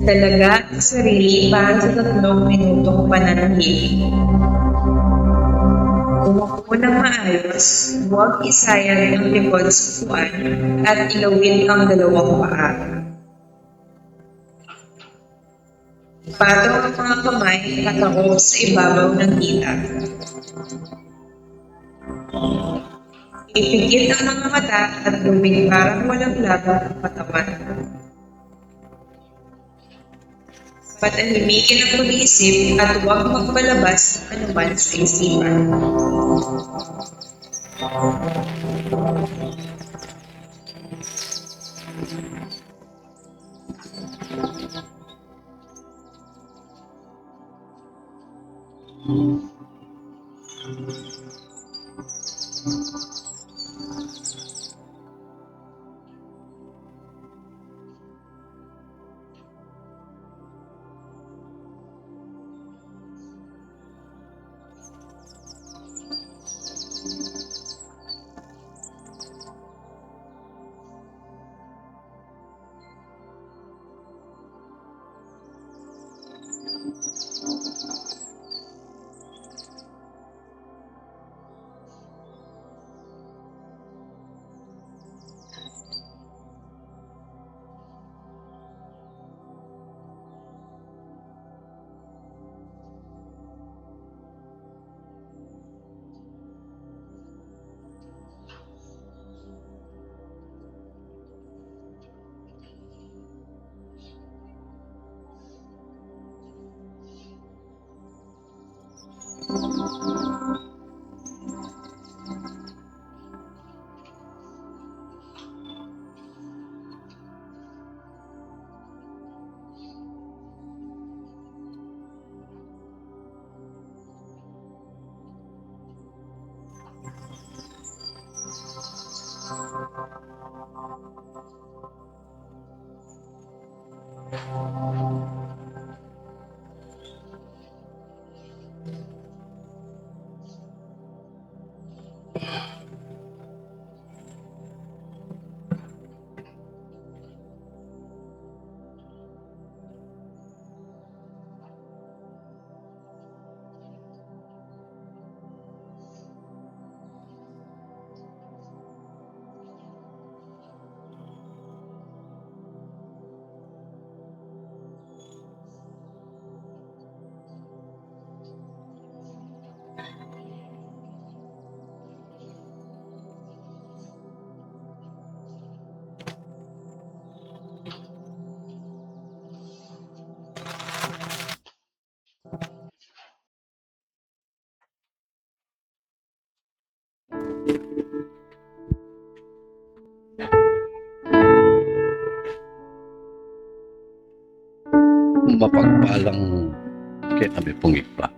Dalaga sa sarili para sa 3 minutong pananahimik. Umupo ng maayos, huwag isayang ang likod sa upuan at ilawin ang 2 paa. Ipatong ang mga kamay at takot sa ibabaw ng hita. Ipikit ang mga mata at gawing parang walang laban ang katawan. Patahimikin ang pag-iisip at huwag magpalabas ng anuman sa isipan. Mapagpalang kay kami pong iba.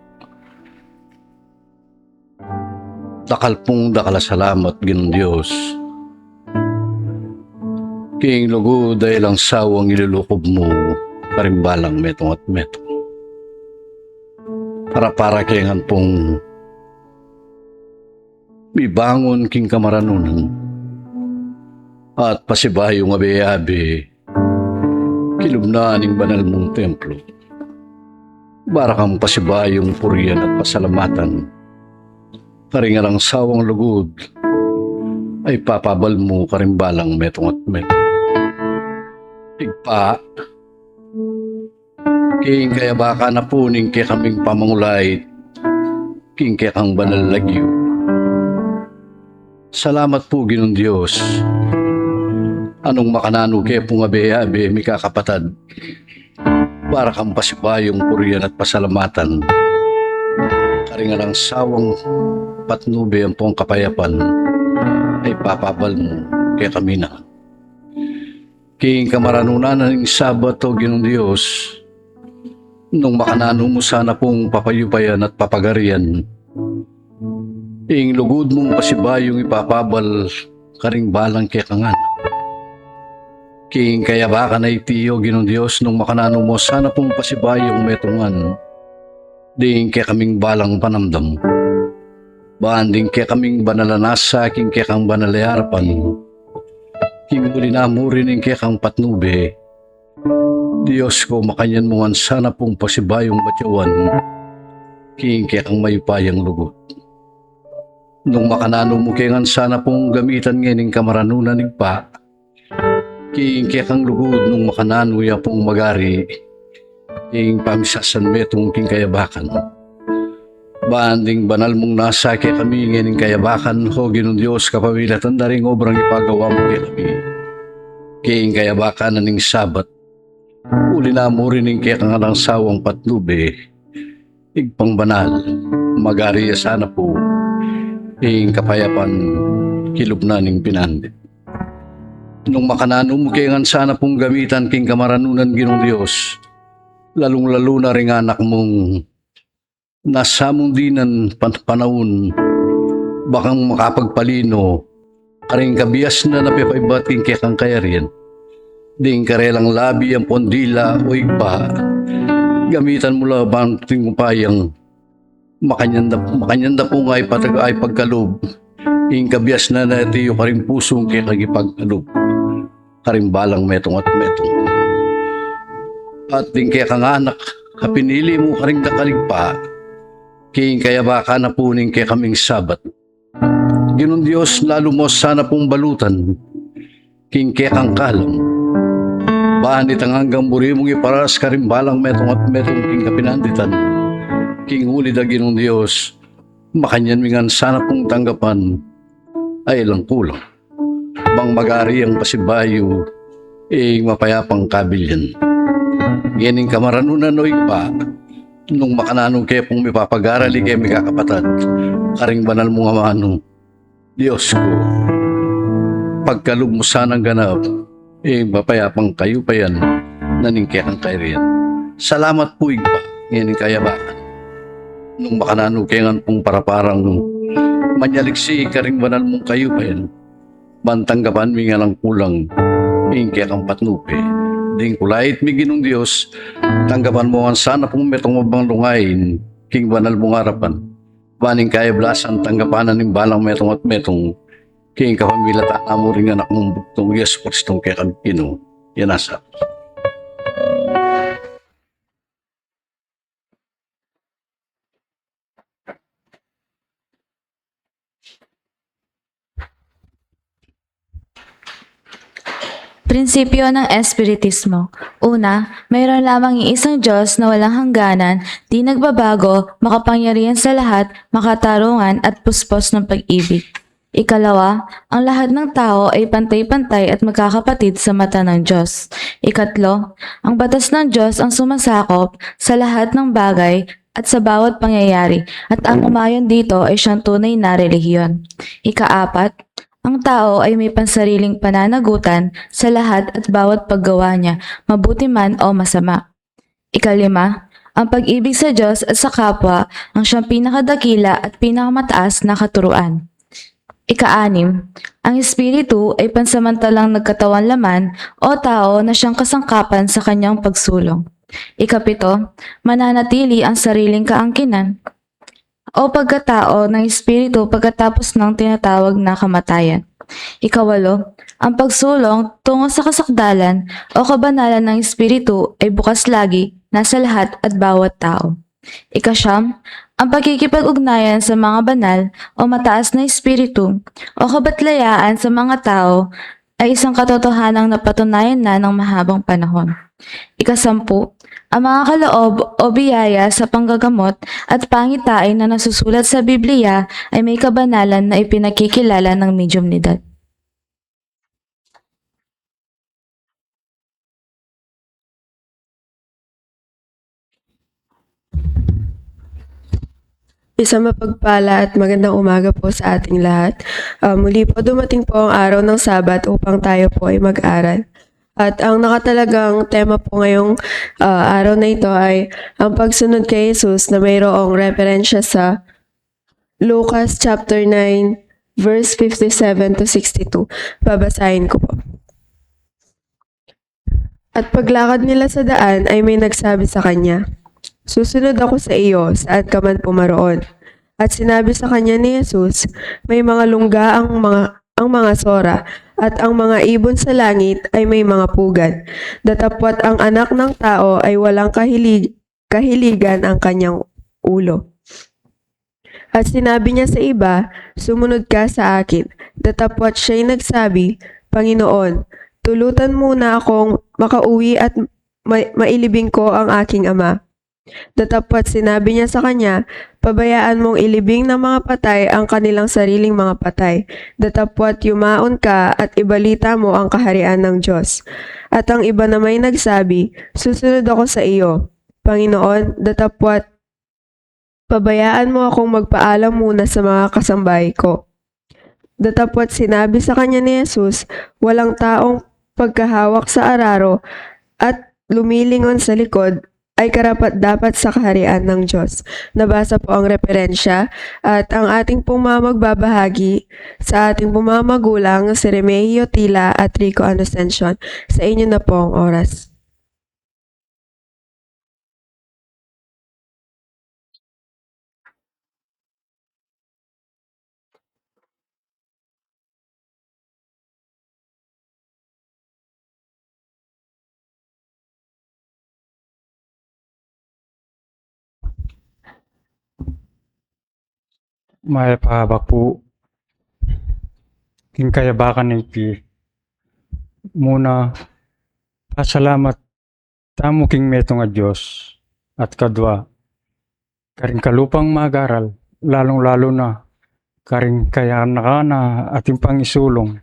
Dakal pong salamat Ginoong Diyos. King lugo dahil ang sawang ilulukob mo karimbalang metong at metong. Para kayangan pong mibangon king kamaranunan at pasibayong abe-abe kilubnaan ng banal mong templo. Barakang pasibayong puriyan at pasalamatan. Karingan ang sawang lugod ay papabal mo karimbalang metong at metong. Igpa, king kaya baka na puning kaya kaming pamangulay, king kaya kang banal lagyo. Salamat po Ginoong Diyos. Anong makanano kaya pong abe-abe mi kakapatad, para kang pasibayong puriyan at pasalamatan. Karingan ang sawang patnube ang pong kapayapan ay papabal mo kaya kami na. King kamaranunan ng Sabato Ginoong Diyos, nung makanano mo sana pong papayupayan at papagarian, ing lugod mong pasibayong ipapabal karing balang kaya kangan. King kaya baka na itiyo Ginoong Diyos nung makanano mo sana pong pasibayong metungan, ding kaya kaming balang panamdam. Banding kaya kaming banalanasa, king kaya kang banalayarpan, king muli na murin ng kaya kang patnube. Diyos ko makanyan mo nga sana pong pasibayong batyawan, king kaya kang mayupayang lugot. Nung makanano mo kaya nga sana pong gamitan ngayon kamaranunan ng pa, king kaya kang lugod nung makanano ya pong magari, king pamisasan metong king kayabakan. Banding banal mong nasa kaya kami ngayon kayabakan, ho Ginoong Diyos kapamilatan na rin obrang ipagawa mo kaya kami. King kayabakan na ning Sabat, uli na mo rin kaya kang alang sawang patnube, igpang banal, magari ya sana po, king kapayapan kilubna ning pinandit. Nung makanano mo kaya nga sana pong gamitan king kamaranunan Ginoong Diyos, lalong-lalo na rin anak mong nasamong dinan panahon, bakang makapagpalino, karing kabias na napipaibat king kaya kang kayarian, ding karelang labi ang pondila o igpa, gamitan mo labang tingupayang makanyanda po nga ay pagkalob, ing kabias na natiyo karing pusong kaya kagipagkalob, karing balang metong at metong. At ding kaya kang anak, kapinili mo karing dakaligpa, king kaya baka na puning kaya kaming Sabat. Ginoong Diyos, lalo mo sana pong balutan, king kaya kang kalam. Bahanit ang hanggang buri mong iparas karing balang metong at metong king kapinanditan. King huli da Ginoong Diyos, makanyan mingan sana pong tanggapan, ay lang kulang. Bang magari ang pasibayo, mapayapang kabilyan. Yaning kamaranunan o igpa, nung makananong kaya pong mipapagarali kaya may kakapatad, karing banal mo nga manong, Diyos ko, pagkalog mo sanang ganap, mapayapang kayo pa yan, naning kaya kang kairiyan. Salamat po igpa, yaning kayabakan. Nung makananong kaya nga pong paraparang manyaliksi karing banal mong kayo pa yan, bantanggapan mi nga lang kulang, kaya kang patnupe. Ding kulait mi Ginoong Diyos, tanggapan mo nga sana pong metong mabang lungayin, king banal mong harapan. Baning kaya blasan tanggapanan ng balang metong at metong, king kapamilata na mo rin anak mong buktong Yesu Kristong kaya kang Pino, yan asa. Prinsipyo ng Espiritismo. Una, mayroon lamang iisang Diyos na walang hangganan, di nagbabago, makapangyarihan sa lahat, makatarungan at puspos ng pag-ibig. Ikalawa, ang lahat ng tao ay pantay-pantay at magkakapatid sa mata ng Diyos. Ikatlo, ang batas ng Diyos ang sumasakop sa lahat ng bagay at sa bawat pangyayari at ang umayon dito ay siyang tunay na relihiyon. Ika-4, ang tao ay may pansariling pananagutan sa lahat at bawat paggawa niya, mabuti man o masama. Ika-5, ang pag-ibig sa Diyos at sa kapwa ang siyang pinakadakila at pinakamataas na katuruan. Ika-6, ang Espiritu ay pansamantalang nagkatawan laman o tao na siyang kasangkapan sa kanyang pagsulong. Ika-7, mananatili ang sariling kaangkinan o pagkatao ng Espiritu pagkatapos ng tinatawag na kamatayan. Ika-8, ang pagsulong tungo sa kasakdalan o kabanalan ng Espiritu ay bukas lagi, nasa lahat at bawat tao. Ika-9, ang pagkikipag-ugnayan sa mga banal o mataas na Espiritu o kabatlayaan sa mga tao ay isang katotohanang napatunayan na ng mahabang panahon. Ika-10, ang mga kaloob o biyaya sa panggagamot at pangitain na nasusulat sa Biblia ay may kabanalan na ipinakikilala ng medyumnidad. Isang mapagpala at magandang umaga po sa ating lahat. Muli po dumating po ang araw ng Sabat upang tayo po ay mag-aral. At ang nakatalagang tema po ngayong araw na ito ay ang pagsunod kay Jesus na mayroong referensya sa Lucas chapter 9 verse 57 to 62. Babasahin ko po. At paglakad nila sa daan ay may nagsabi sa kanya, "Susunod ako sa iyo, saan ka man pumaroon." At sinabi sa kanya ni Jesus, "May mga lungga ang mga sora, at ang mga ibon sa langit ay may mga pugad. Datapwat ang anak ng tao ay walang kahiligan ang kanyang ulo." At sinabi niya sa iba, "Sumunod ka sa akin." Datapwat siya'y nagsabi, "Panginoon, tulutan muna akong makauwi at mailibing ko ang aking ama." Datapwat sinabi niya sa kanya, "Pabayaan mong ilibing ng mga patay ang kanilang sariling mga patay. Datapwat yumaon ka at ibalita mo ang kaharian ng Diyos." At ang iba na may nagsabi, "Susunod ako sa iyo." "Panginoon, datapwat pabayaan mo akong magpaalam muna sa mga kasambahay ko." Datapwat sinabi sa kanya ni Jesus, "Walang taong pagkahawak sa araro at lumilingon sa likod ay karapat-dapat sa kaharian ng Diyos." Nabasa po ang referensya at ang ating pong mga magbabahagi sa ating pong mga magulang, si Remigio Tila at Rico Inocencio. Sa inyo na po ang oras. May pahabak po king kayabakan iti muna pasalamat tamo king metong a Diyos at kadwa karing kalupang magaral lalong-lalo na karing kaya nakana ating pangisulong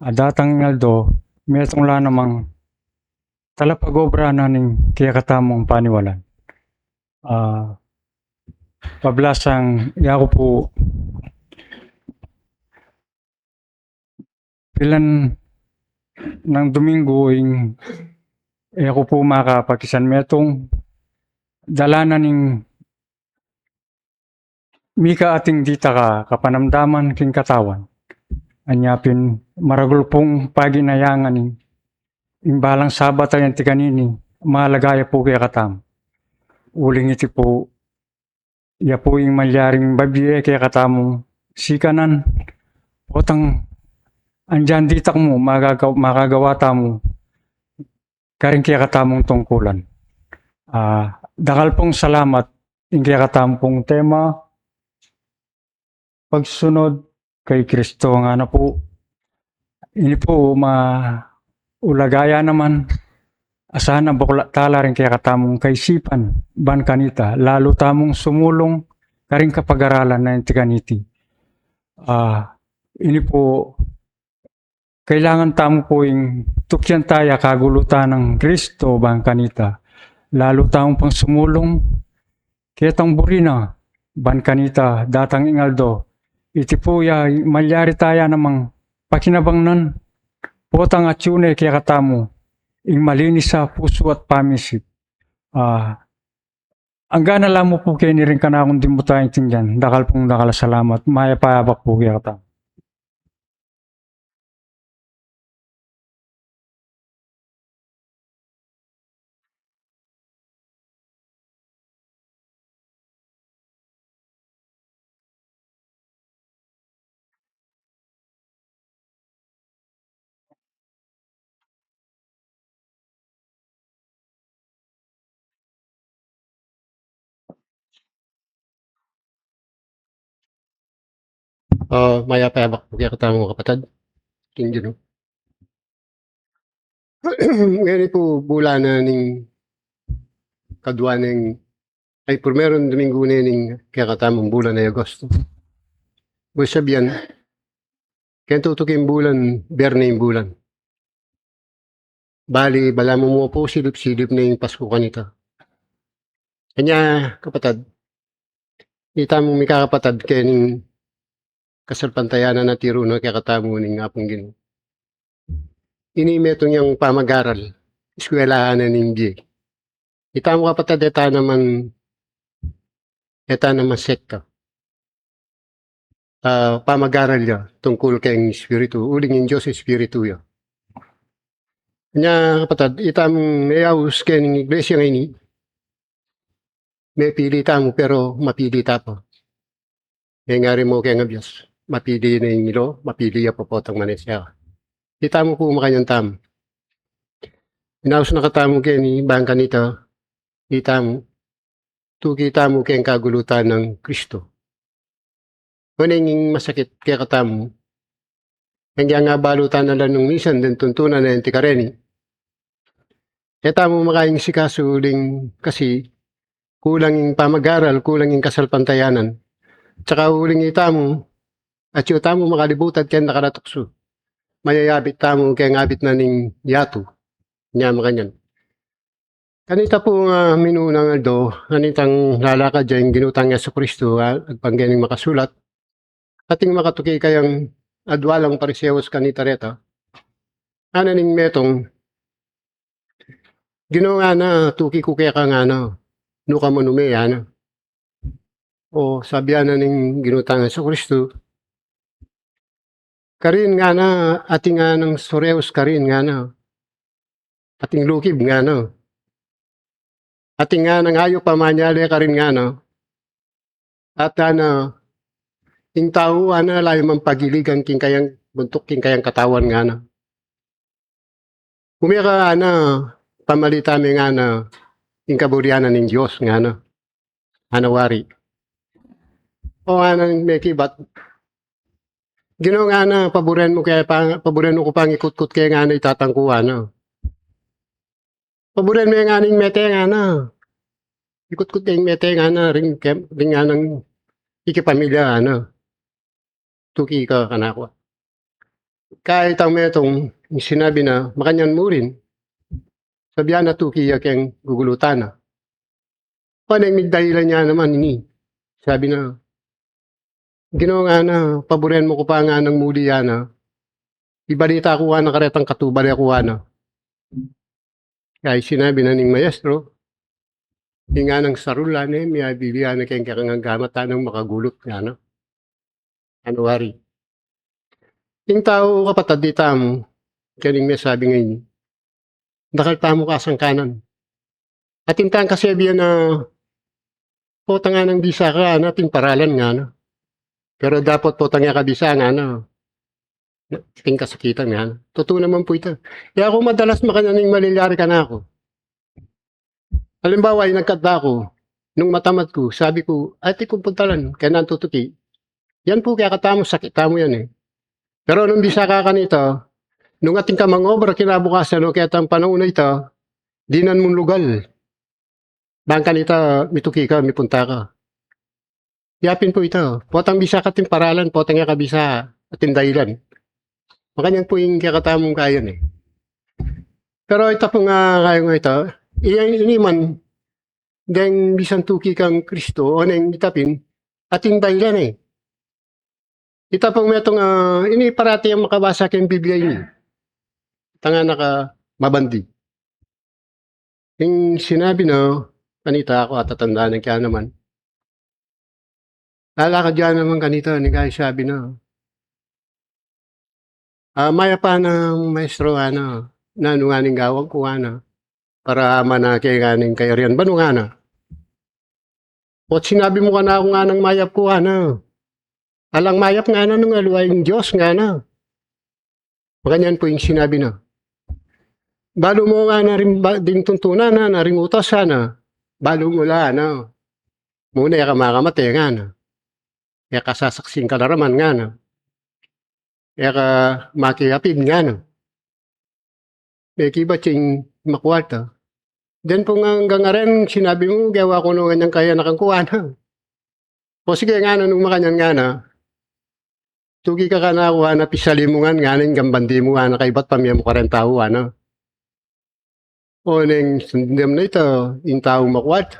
adatang ngaldo metong la namang talapag-obra na ning kaya katamong paniwalan. Pablasang yako po pilan ng Domingo ako po makapakisan metong dalanan ning mika ating dita ka kapanamdaman king katawan anyapin maragul pong paginayangan ning imbalang Sabat ayan ti kanini malagaya po kaya katam uling iti po ya po yung malyaring babiye kaya katamong sikanan potang andyan ditak mo makagawa tamo karing kaya katamong tungkulan. Dakal pong salamat yung kaya katamong tema pagsunod kay Kristo nga na po ini po maulagaya naman asahan ang bakula tala rin kaya katamong kaisipan ban kanita lalo tamong sumulong karing kapag-aralan na yung tiganiti. Ini po kailangan tamo po yung tukyan taya kagulutan ng Kristo ban kanita lalo tamong pang sumulong kaya tang burina ban kanita datang ingaldo iti po ya malyari tayo namang pakinabangnan. Potang at yun kaya katamo, ing malinis sa puso at pamisip. Ang gana lang mo po kayo ni rin ka na akong di mo tayo intindihan. Dakal pong salamat. Maya payabak po kaya katamo. Maya payabak po kaya katamo mga kapatid. Hindi no. Ngayon po bula na ning kadwa ning ay primeron domingo na ning kaya katamong bulan na Agosto. Buwan sabihan, kaya tutukin bulan, berne yung bulan. Bali, bala mo po silip-silip na yung Pasko kanito. Kanya, kapatid, kita mo may kakapatid kaya ning kasalpantayanan na tiro na kaya katamo ning apong gino. Inimetong yung pamag-aral, eskwelahan na ning di. Kita mo kapatid, eta naman sekta. Pamag-aral niya tungkol kay Espiritu, uling yung Diyos Espiritu ya. Kanya kapatid, itam mayawus kay ng iglesia ngayon, may pili tamo pero mapili tapo. Kaya nga rin mo kaya nga Diyos, mapili na yung ilo, mapili ya popotang manesya. Kita mo po makanyang tam. Inaus na katamo kaya ni bangka nito, kita mo, tukita mo kaya ang kagulutan ng Kristo. Kung yung masakit kaya katamo, kaya nga balutan na lang nung misan, din tuntunan na yung tikareni. Kaya tamo makaing sikaso uling kasi kulang yung pamag-aral, kulang yung kasalpantayanan. Tsaka uling itamo, at yung tamo makalibutan kaya nakaratukso. Mayayabit tamo kaya ngabit na ning yato. Niya makanyan. Kanita po minunang aldo, kanitang lalakad dyan, ginutang niya sa Kristo, agpangganing makasulat. Ating makatuki kayang adwalang parisewos kanita reta. Ano ning metong, ginawa na, tuki ko kaya ka nga na, nuka manume, ano. O sabihan na ning ginutang sa Kristo. Karin nga na, ating nga ng soreos karin nga na. Ating lukib nga na. Ating nga ng ayo pamanyali karin nga na. At na, king tao, layo man pagiligan king kayang buntok king kayang katawan nga na. Kumira na, pamalita mi nga na, king kaburianan ng Diyos nga na. Anawari. O nga nang may kibat, ginawa nga na, paboren mo ko pang ikut-kut kaya nga na itatangkuhan, no? Paboren mo nga ning mete nga na. Ikut-kut kaya mete nga na, ring nga ng ikipamilya, ano? Tuki ka kanakwa. Kahit ang metong sinabi na, makanyan mo rin. Sabihan na tuki ya kayang gugulutan na. Paano yung dahilan niya naman ini? Sabi na, ginawa nga na, paboren mo ko pa nga ng muli yan na. Ibalita ko na karetang katubali ako na. Kaya sinabi na ning maestro, di nga ng sarulan may bibiyan na kayang kakangagamata ng makagulot nga na. Anwari. Yung tao kapatid di tamo, kaning may sabi ngayon, dakal tamo kasang kanan. At intang kasabihan na, potang nga ng bisa ka, nating paralan nga na. Pero dapat po tangya kabisa nga na. Ting kasakitan nga. Totoo naman po ito. Kaya ako madalas makananing malilyari ka na ako. Halimbawa, ay nagkadda ako. Nung matamat ko, sabi ko, ati kong puntalan, kaya nantutuki. Yan po kaya katamo, sakit tamo yan eh. Pero nung bisa ka kanito, nung ating kamang obra kinabukasan, no, kaya tang panahon na ito, dinan mong lugal. Bangka nito, mituki ka, mipunta ka. Yapin po ito. Potang bisa kating paralan, potang nga kabisa ating dahilan. Makanyan po yung kakatamong kayan eh. Pero ito po nga kayo nga ito, ini man, dahil bisan tuki kang Kristo, o nang itapin, ating dahilan eh. Ita pong metong ini parati ang makabasa kayong Biblia ini. Tanga naka mabandi. Yung sinabi na, kanita ako at tatandaan ng kaya naman. Lalakad dyan naman kanita, ni kaya sabi na. Maya pa ng maestro, na nunganing gawang ko, para manakay ganing kay Rian. Ba nung At sinabi mo ka na ako nga ng mayap ko, alang mayap nga na nung aluayong Diyos nga na. Maganyan po yung sinabi na. Balo mo nga na rin din tuntunan na rin utos balo mo la muna ka makamate nga na. Kaya kasasaksing kalaraman nga na. Kaya ka makikapid nga na. Kaya kibat yung makwarta. Then po nga hanggang nga rin sinabi mo gawa ko nung ganyang kaya nakangkuha na. O sige nga na nung makanyan nga na. Tugi ka na ako na pisali mo nga na gambandi mo na kaibat pamiyam mo ka rin tao O neng sundam na ito, yung taong makwat,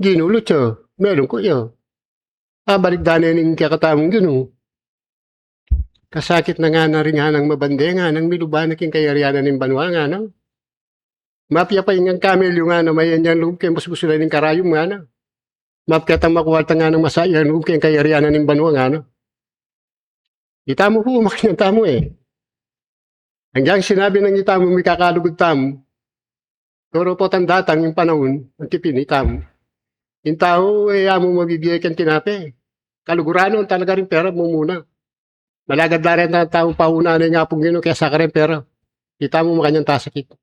ginulot siya, meron ko yun. Balik danin yung kakatamong gano'n. Kasakit na nga na rin nga ng mabande nga, nang milubanak yung kayarianan ng banwa nga na. Mapya pa yung kamel yung may yan loob kayo mas gusto na ng karayom nga na. Mapya tang makuwalta nga ng masaya loob kayo kayarianan ng banwa nga na. Itamo po, makinang eh. Hanggang sinabi ng itamo, may kakalugod tamo, pero po tandatang yung panahon, ang tipinitam. Yung tao, amo mabibigay kang tinape. Kalugurano, talaga rin pera mo muna. Malagad na rin ang tao pauna na nga pong gino, kaya sa ka rin pera. Kita mo makanyang tasakit.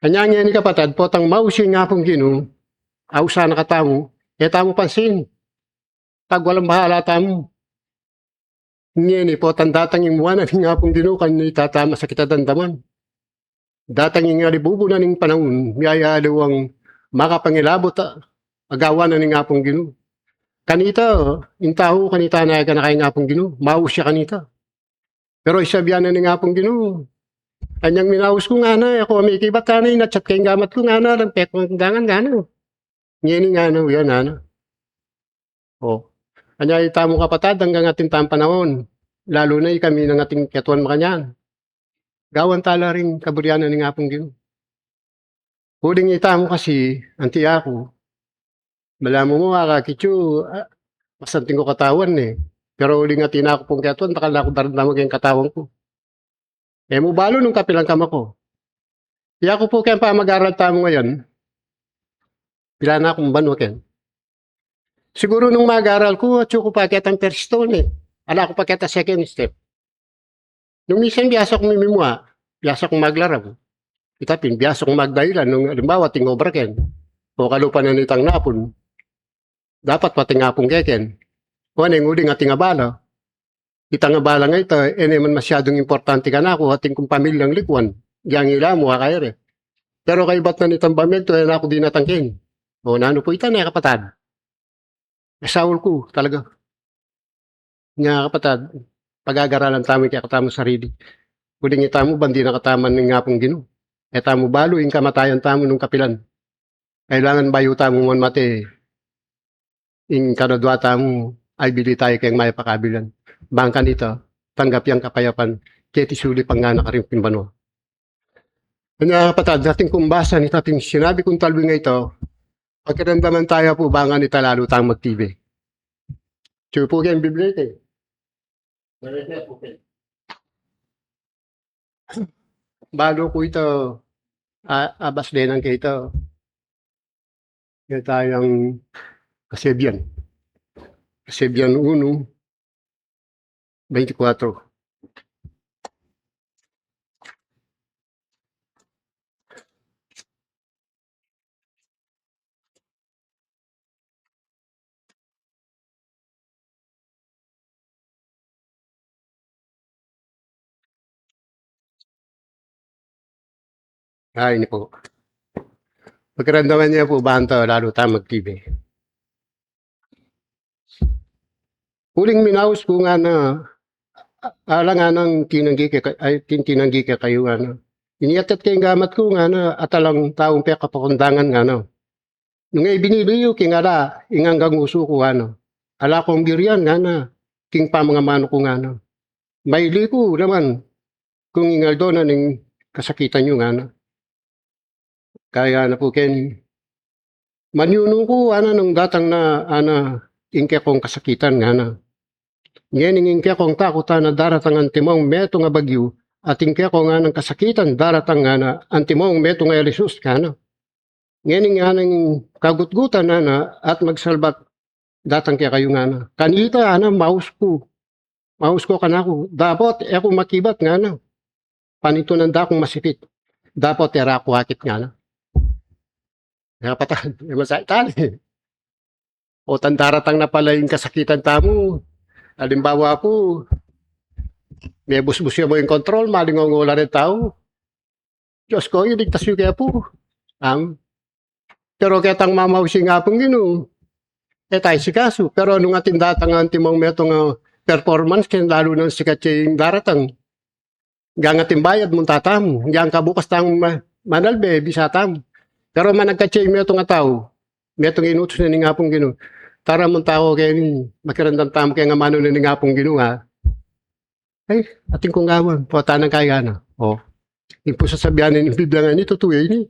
Kanya nga ni kapatid, potang mausin nga pong gino, ausa na katamo, tamo pansin. Pag walang bahala tamo. Ngayon po, tandatang yung muwanan nga pong gino, kanya itatama sa kita dandaman. Datang yung alibubo na ng panahon, mayayalo ang makapangilabot agawa na ng apong gino. Kanita, yung tao, kanita na kanakay ng apong gino, maus siya kanita. Pero isabihan na ng apong gino, kanyang minaus ko nga na, ako may kibat ka na, natchat kayong gamat ko nga na, lang pekong dangan nga na. Ngayon nga na, yan na. O, kanya itamo kapatad hanggang ating panahon, lalo na kami ng ating katuan makanyan. Gawan tala rin kaburyanan ng apong gino. Huling itamo kasi, anti ako, malamu mo kakakityo, masanting ko katawan eh. Pero huling atin ako pong katuan, bakal na ako daramdamag yung katawan ko. Mo balo nung kapilang kama ko. Kaya ko po kaya pa mag-aral tamo ngayon, pila na akong banwa ken. Siguro nung mag-aral ko, at ko pa kaya ang first stone eh. Ala ko pa kaya second step. Nung minsan biyasa kong mimimwa, biyasa kong maglarang. Itapin, biyasa kong magdahilan. Nung halimbawa, ting-over ken. O kalupa na nitang napon. Dapat pating apong keken. O anong uling ating abala. Itang abala nga ito, naman masyadong importante ka na ako, ating kong pamilyang likwan. Yang ila mo, kaya Pero kay ba't na nitang pamilya, na ako din natangking. O nano po ita na kapatad. Asawal ko, talaga. Nga kapatad, pag-agaralan tamo kaya katamo sarili. Kuling itamo, bandi na kataman ng nga pong gino. Tamo balo, yung kamatayan tamo nung kapilan. Kailangan bayo tamo man mate, yung kanadwa tamo, ay bili tayo kayang may pakabilan. Bangkan ito, tanggap yung kapayapan, kaya tisuli pang nga nakaring pinbano. Kanya kapatad, dating kumbasa ni tating sinabi kong talwi nga ito, pagkaramdaman tayo po, bangan ito lalo tayong mag-TV. So po kayong Biblia ito. Bago ko ito, abas din ang kito. Kaya tayong Kasebian. Kasebian 1, 24. Ini po. Pagkaramdaman niya po, banta, lalo tayo mag-TV. Huling minaus ko nga na, ala nga nang tinanggi ka kayo, iniatat kayong gamat ko nga na, atalang taong peka pakundangan nga, Nung biniliyo, kingala, inganggang uso ko, ala kong biryan nga na, king pa mga mano ko nga na. May liko naman kung ingal doon na ning kasakitan nyo nga na. Kaya na po ken manyuno ko nung datang na ingke kong kasakitan nga na. Ngayon ingke kong takutan na daratang antimong meto nga bagyo at ingke ko nga ng kasakitan daratang nga na antimong meto nga Elisus nga na. Ngayon nga ng kagutgutan na at magsalbat datang kaya kayo nga na. Kanita maus ko. Maus ko kanako. Dapat ako makibat nga na. Panito nanda akong masipit. Dapat era ako hakit nga na. Kaya patan, masaitan eh. O tandaratang na pala yung kasakitan tamo. Halimbawa po, may busbusya mo yung control, malingongula rin tao. Diyos ko, iligtas yung kaya po. Pero kaya tang mamawsi nga pong gino. Tayo si kaso. Pero nung ating datang antimong metong performance, kaya lalo ng sikat yung daratang. Gang ating bayad mong tatam. Gang kabukas tang manalbe, bisa tam. Pero managkatsi yung metong tao. Metong inutos na nga pong gino. Tara mong tao kaya ni makirandam tamo kaya nga mano na nga pong gino ha. Ay, ating kong gawan. Po, tanang kaya na. O. Yung po sasabihan ng biblangan ni tutuwi ni.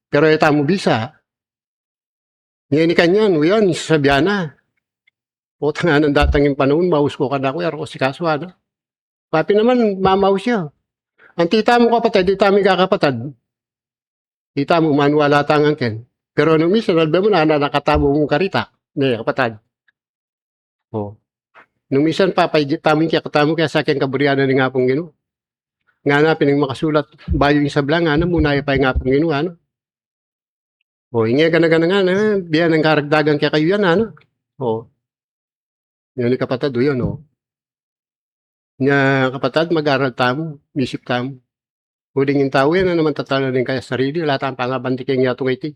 Pero ito mo bisa. Ngayon kanyan, uyan, sasabihan na. O nga ng datang yung panahon, maus ko ka na ko, yaro ko si kaswa na. Papi naman, mamaus siya. Ang tita mo kapatid, tita mo kakapatid. Tita mo, manuwala tangang ken. Pero nung misa, nalbe mo na, nakatabo mong karita. Ne, kapatid. O. Nung misan papay, taming kaya katamo kaya sa akin kaburianan ni nga pong gino. Nga na, pinang makasulat, bayo yung sablang, nga na, muna pa yung nga pong gino, ano. O, ingay ka na nga na, biyan ng karagdagan kaya kayo yan, ano. O. Yun ni kapatid, o yun, o. Nga kapatid, mag-aral tamo, misip tamo. Huling yung tao yan, naman tatalo din kaya sarili, wala tayong pangabanti kaya nga itong iti.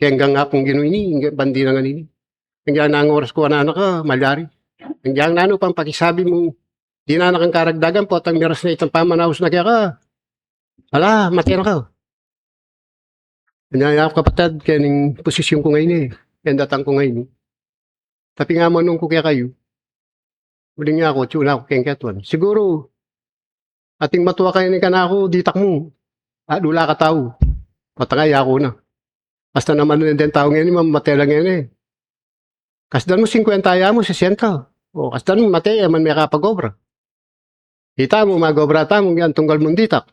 Kaya hanggang nga pong gino ini, bandi na nga nini. Hanggang na ang oras ko na anak ka, malyari. Hanggang na ano pang pakisabi mo, di na anak ang karagdagan po, at ang miras na itang pamanaos na kaya ka. Hala, matira ka. Kanya ako kapatid, kaya ning posisyon ko ngayon eh. Kaya datang ko ngayon eh. Tapi nga manong ko kaya kayo. Huling niya ako, tsula ako kaya katuan. Siguro, ating matuwa kayo ni kanako, ditak mo. Lula ka tao. Patangay ako na. Basta naman na din tao ngayon, mamatela ngayon eh. Kasdan mo 50 ya mo, 60. O kasdan mo mataya, man may kapag-obra. Kita mo, mag-obra tamo, yan tunggal mong ditak.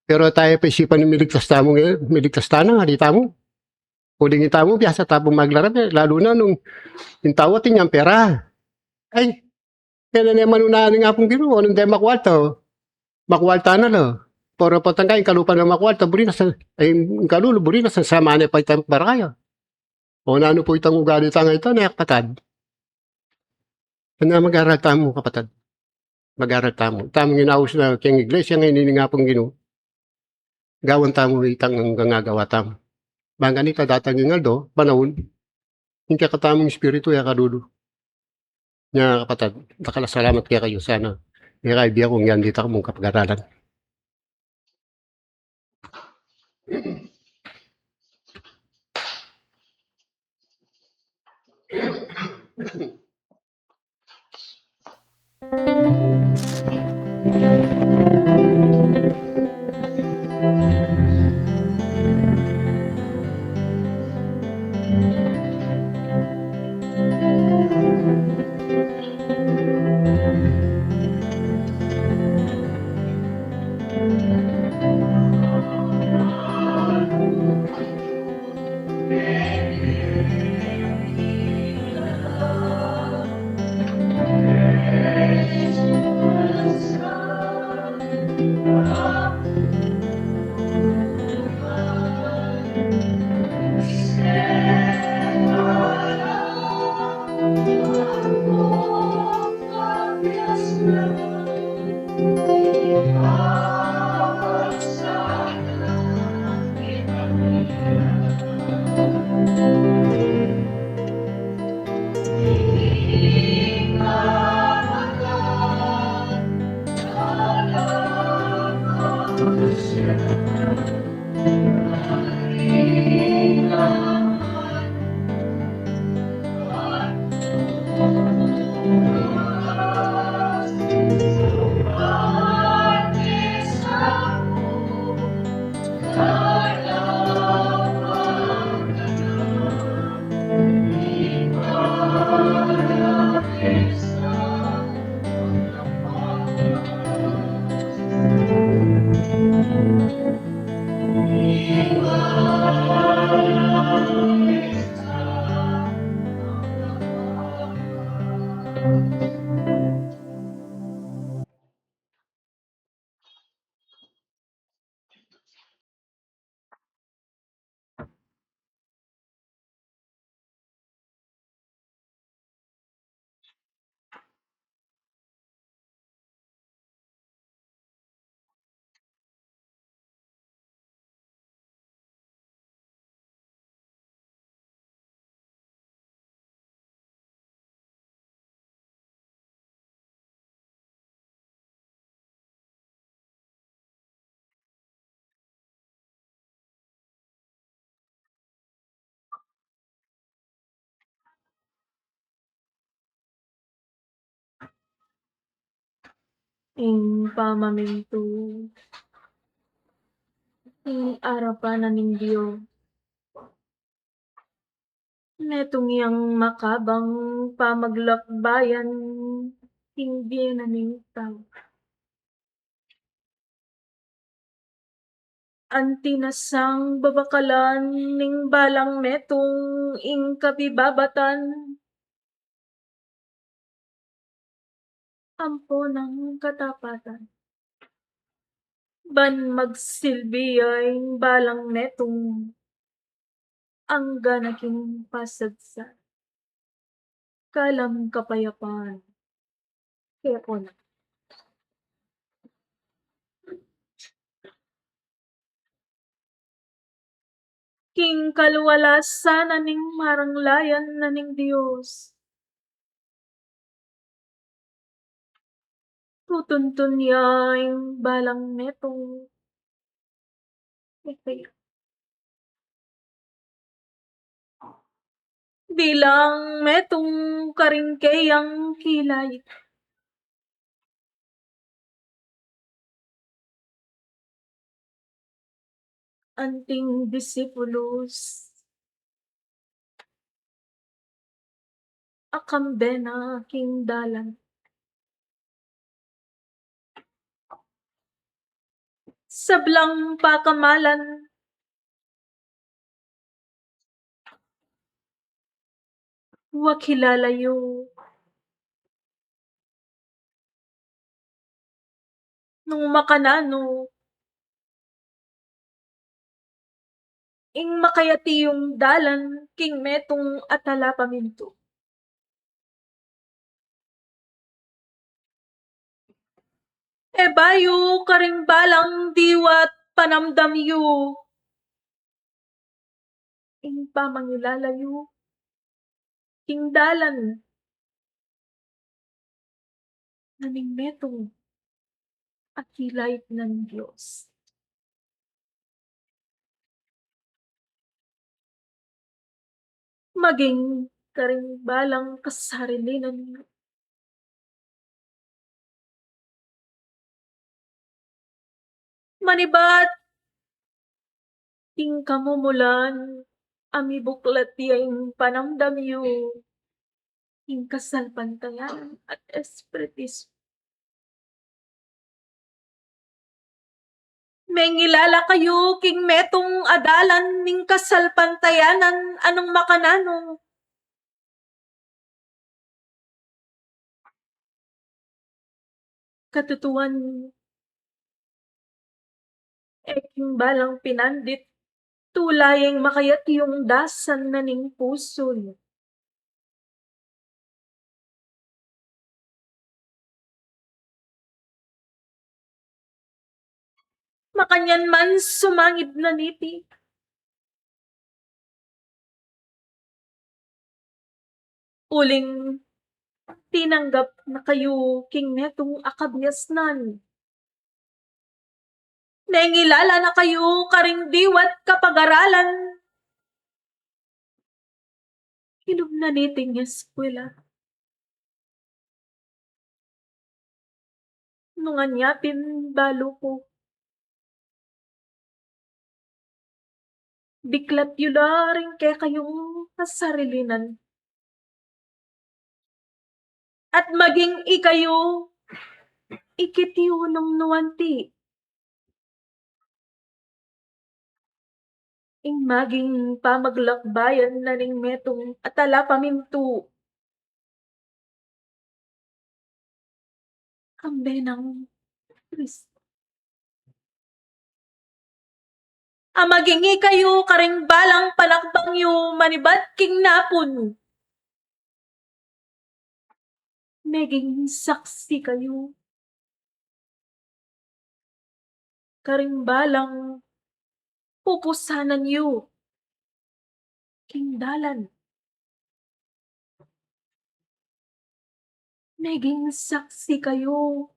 Pero tayo pa isipan ng miligtas tamo ngayon, miligtas tanang, halita mo. Huling ita mo, biyasa tapong maglarap eh. Lalo na nung yung tawa tinyang pera. Ay, kaya na naman unahan nga pong gino, anong tayo makwalta. Makwalta na lo. Pero patangkay, kalupan ng makwalta, buri na sa, ay, kalulo, buri na sa samane pa itang barakaya. O na ano po itang ugali tanga ito, nayak patad. Ano mag-aral tamo, kapatad? Mag-aral tamo. Tamong inaus na kayang iglesia ngayon, nga pong gino. Gawan tamo itang ang gangagawa tamo. Bang ganita datang ingaldo, panahon, hindi ka katamong espiritu, ya kadudo. Nga kapatad, salamat kaya kayo sana. Ikaibiya kong yan dito mong kapag-aralan. ing pamaminto, ing arapan naning Diyo. Netong iyang makabang pamaglakbayan, hindi naning tao. Antinasang babakalan ning balang metong ing kabibabatan, ampo ng katapatan. Ban magsilbi ay balang metong ang ganaking pasagsa. Kalam kapayapaan, kaya ko na. King kaluwalasan naning maranglayan naning Diyos. Tutuntun niya yung balang metong kaya. Bilang metong karingkeyang kilay. Anting disipulos. Akambena king dalan. Sablang pakamalan. Wakilalayo. Nung makanano. Ing makayati yung dalan king metong atala paminto. E bayo karing balang diwat panamdam yu. Ing pamangilalayo. King dalan. Naning metong akilay ng Diyos. Maging karing balang kasarilinan niyo. Manibat ing kamumulan amibuklat yung panamdam yu ing kasalpantayan at espiritismo. Mengilala kayo king metong adalan ning kasalpantayanan anong makanano. Katutuan king balang pinandit tulayeng makayat yung dasan na ning puso niyo. Makanyan man sumangib na niti. Uling tinanggap na kayo king netong akabyasnan. Nangilala na kayo karing diwat kapag-aralan. Hilom na niting eskwela. Nung anyapin balo ko. Biklat yula rin kaya kayong kasarilinan. At maging ikayo, ikitiyo ng nuwanti. Ing maging pamaglakbayan na ning metong atala paminto. Kambe ng Kristo. Amagingi kayo karing balang palakbang yu manibat king napon. Meging saksi kayo. Karing balang pupusanan yu. King dalan. Meging saksi kayo.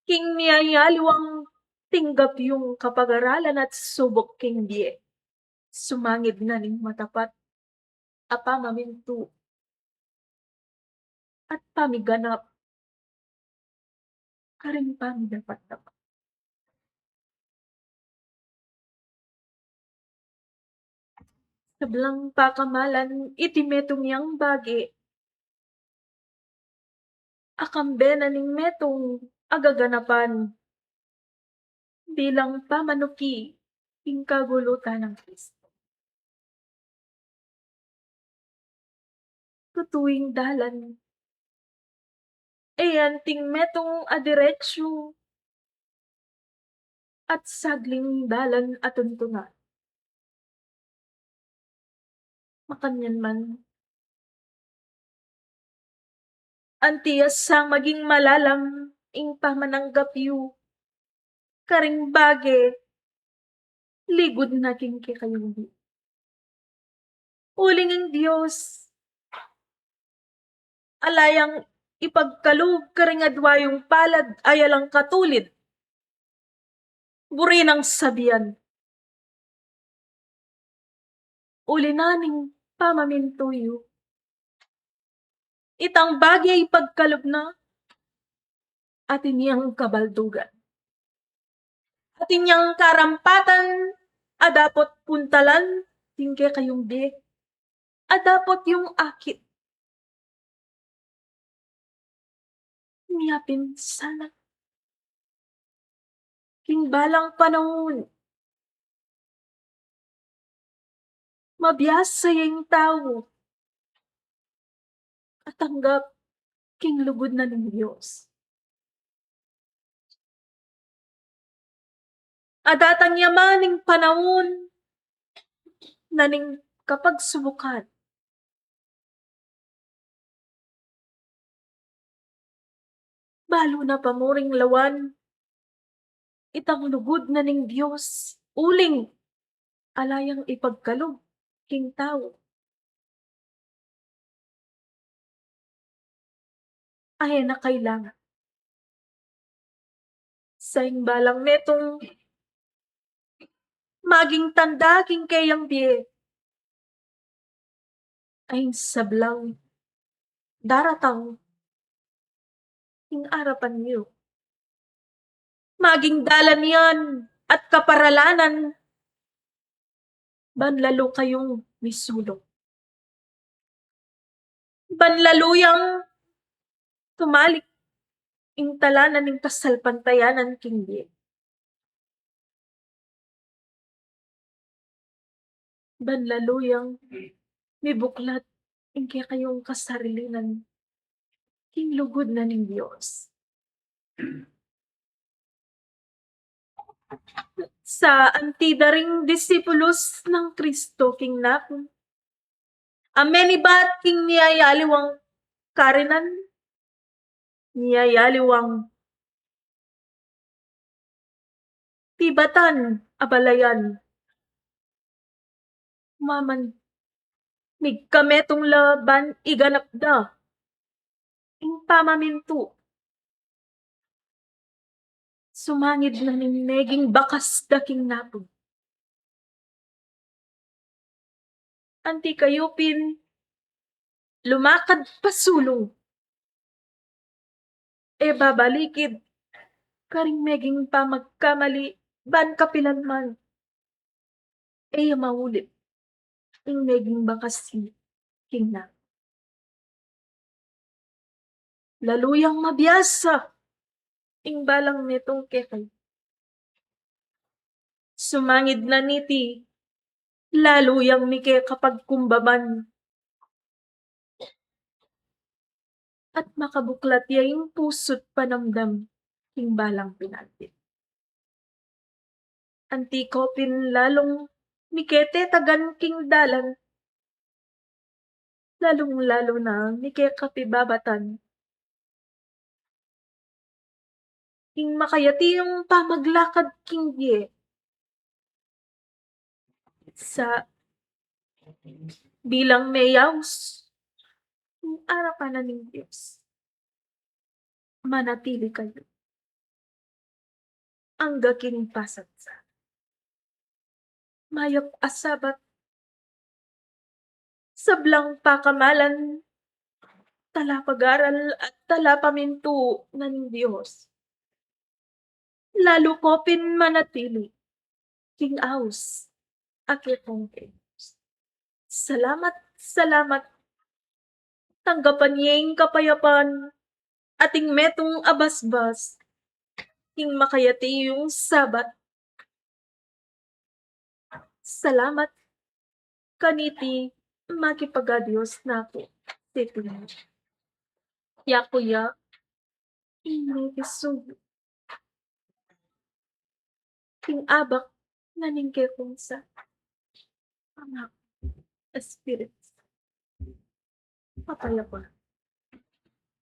King niyayaliwang tinggap yung kapag-aralan at subok king die. Sumangib na ning matapat. Apamaminto. At pamiganap. karimpang dapat dapat. Sablang pakamalan iti metong yang bagi, akambe na ning metong agaganapan bilang pamanuki ing kagulutan ng Kristo. Tutuwing dalan, ayan ting metong adiretsyo at sagling dalan atuntungan. Makanyan man, antiyas sang maging malalam ing pamananggap yu, karing bage, ligod na king kayong di. Uling ang Diyos, alayang ipagkalug karing adwayong palad ayalang katulid. Buri ng sabian. Uli naning pamamintuyo. Itang bagay pagkalog na at inyang kabaldugan. At inyang karampatan adapot puntalan tingke kayong di. Adapot yung akit. Miyapin sana. King balang panahon. Mabiyasa yung tao. At tanggap king lugod na ng Diyos. Adatang yamaning panahon na ning kapag subukan. Balo na pamuring lawan, itang lugod na ning Diyos, uling, alayang ipagkalog, king tao. Ay na kailangan. Sa balang netong maging tanda king kayang biye, ay sablang daratang ing arapan niyo. Maging dalan yan at kaparalanan, banlalo kayong misulong. Banlaluyang tumalik ing talanan ing kasalpantayanan king di. Banlaluyang mibuklat ing kaya kayong kasarilinan king lugod na ning Diyos. Sa antidaring disipulos ng Kristo king napon, amenibat king niyayaliwang karinan, niyayaliwang tibatan abalayan. Maman, migkametong laban iganap da, ing pamaminto. Sumangid na ning neging bakas daking napon. Anti kayupin, lumakad pasulong. E babalikid, karing meging pamagkamali, ban kapilan man. E maulit, ing meging bakas king na. Laluyang mabiyasa, ing balang nitong kekay. Sumangid na niti, laluyang mike kapag kumbaban. At makabuklat yung pusot panamdam king balang pinantin. Antikopin lalong mikete tagan king dalan. Lalong-lalo na mike kapibabatan. King makayati yung pamaglakad king die. Sa bilang mayaws, yung arapan na ng Diyos. Manatili kayo. Ang gaking pasat sa. Mayap asabat. Sablang pakamalan. Tala pag-aral at tala paminto na ng Diyos. lalo ko pinmanatili, king aus, akitong salamat, salamat, tanggapan niyeng kapayapaan, ating metong abasbas, king makayati yung sabat. Salamat, kaniti, makipag-adios na ako, titi. Yakuya, ini isuyo, king abak, naningke kong sa anak, espiritu, papayapaan,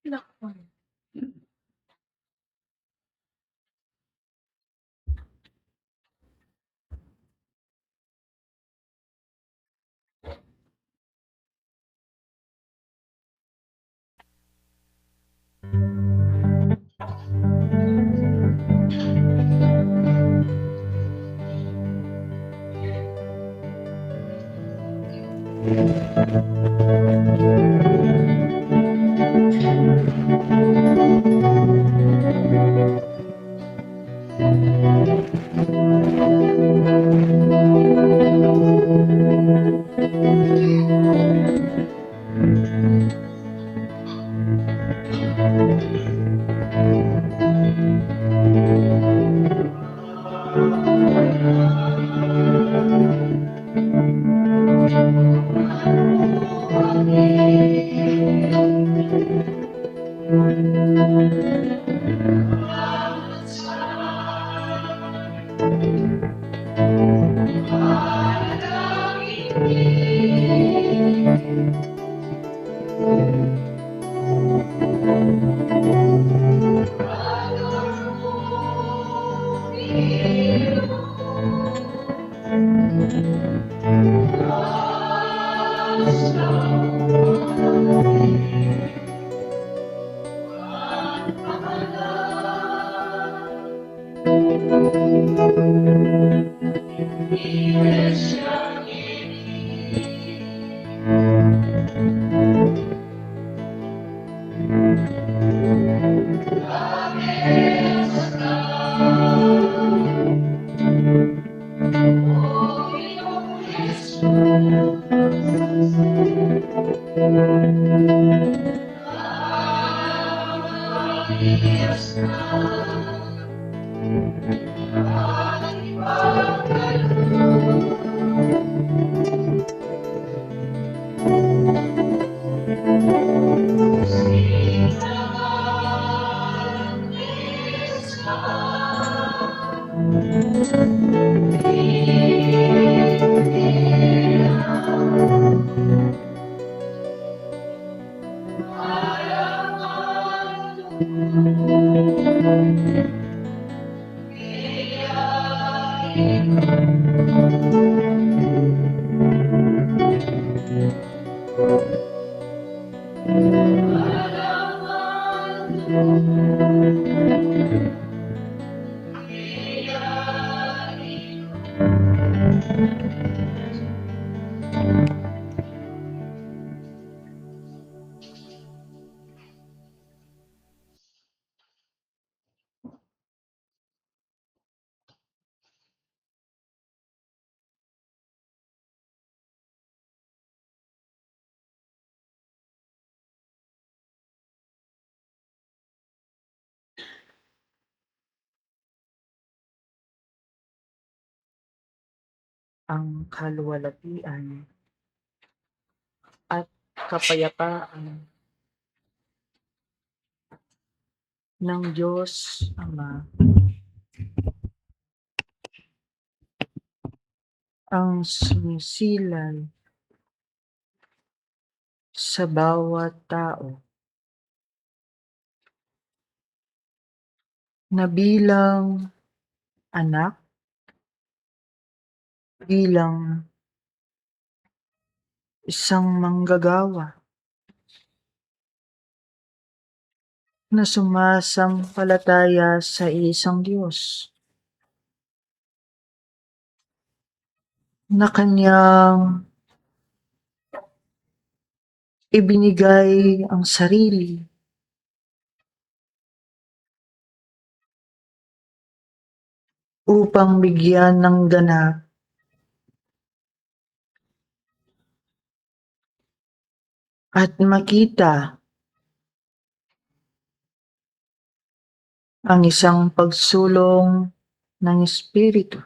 lakon. Ang kaluwalhatian at kapayapaan ng Diyos Ama ang sumisilay sa bawat tao na bilang anak, bilang isang manggagawa na sumasampalataya sa isang Diyos na kanyang ibinigay ang sarili upang bigyan ng ganap at makita ang isang pagsulong ng Espiritu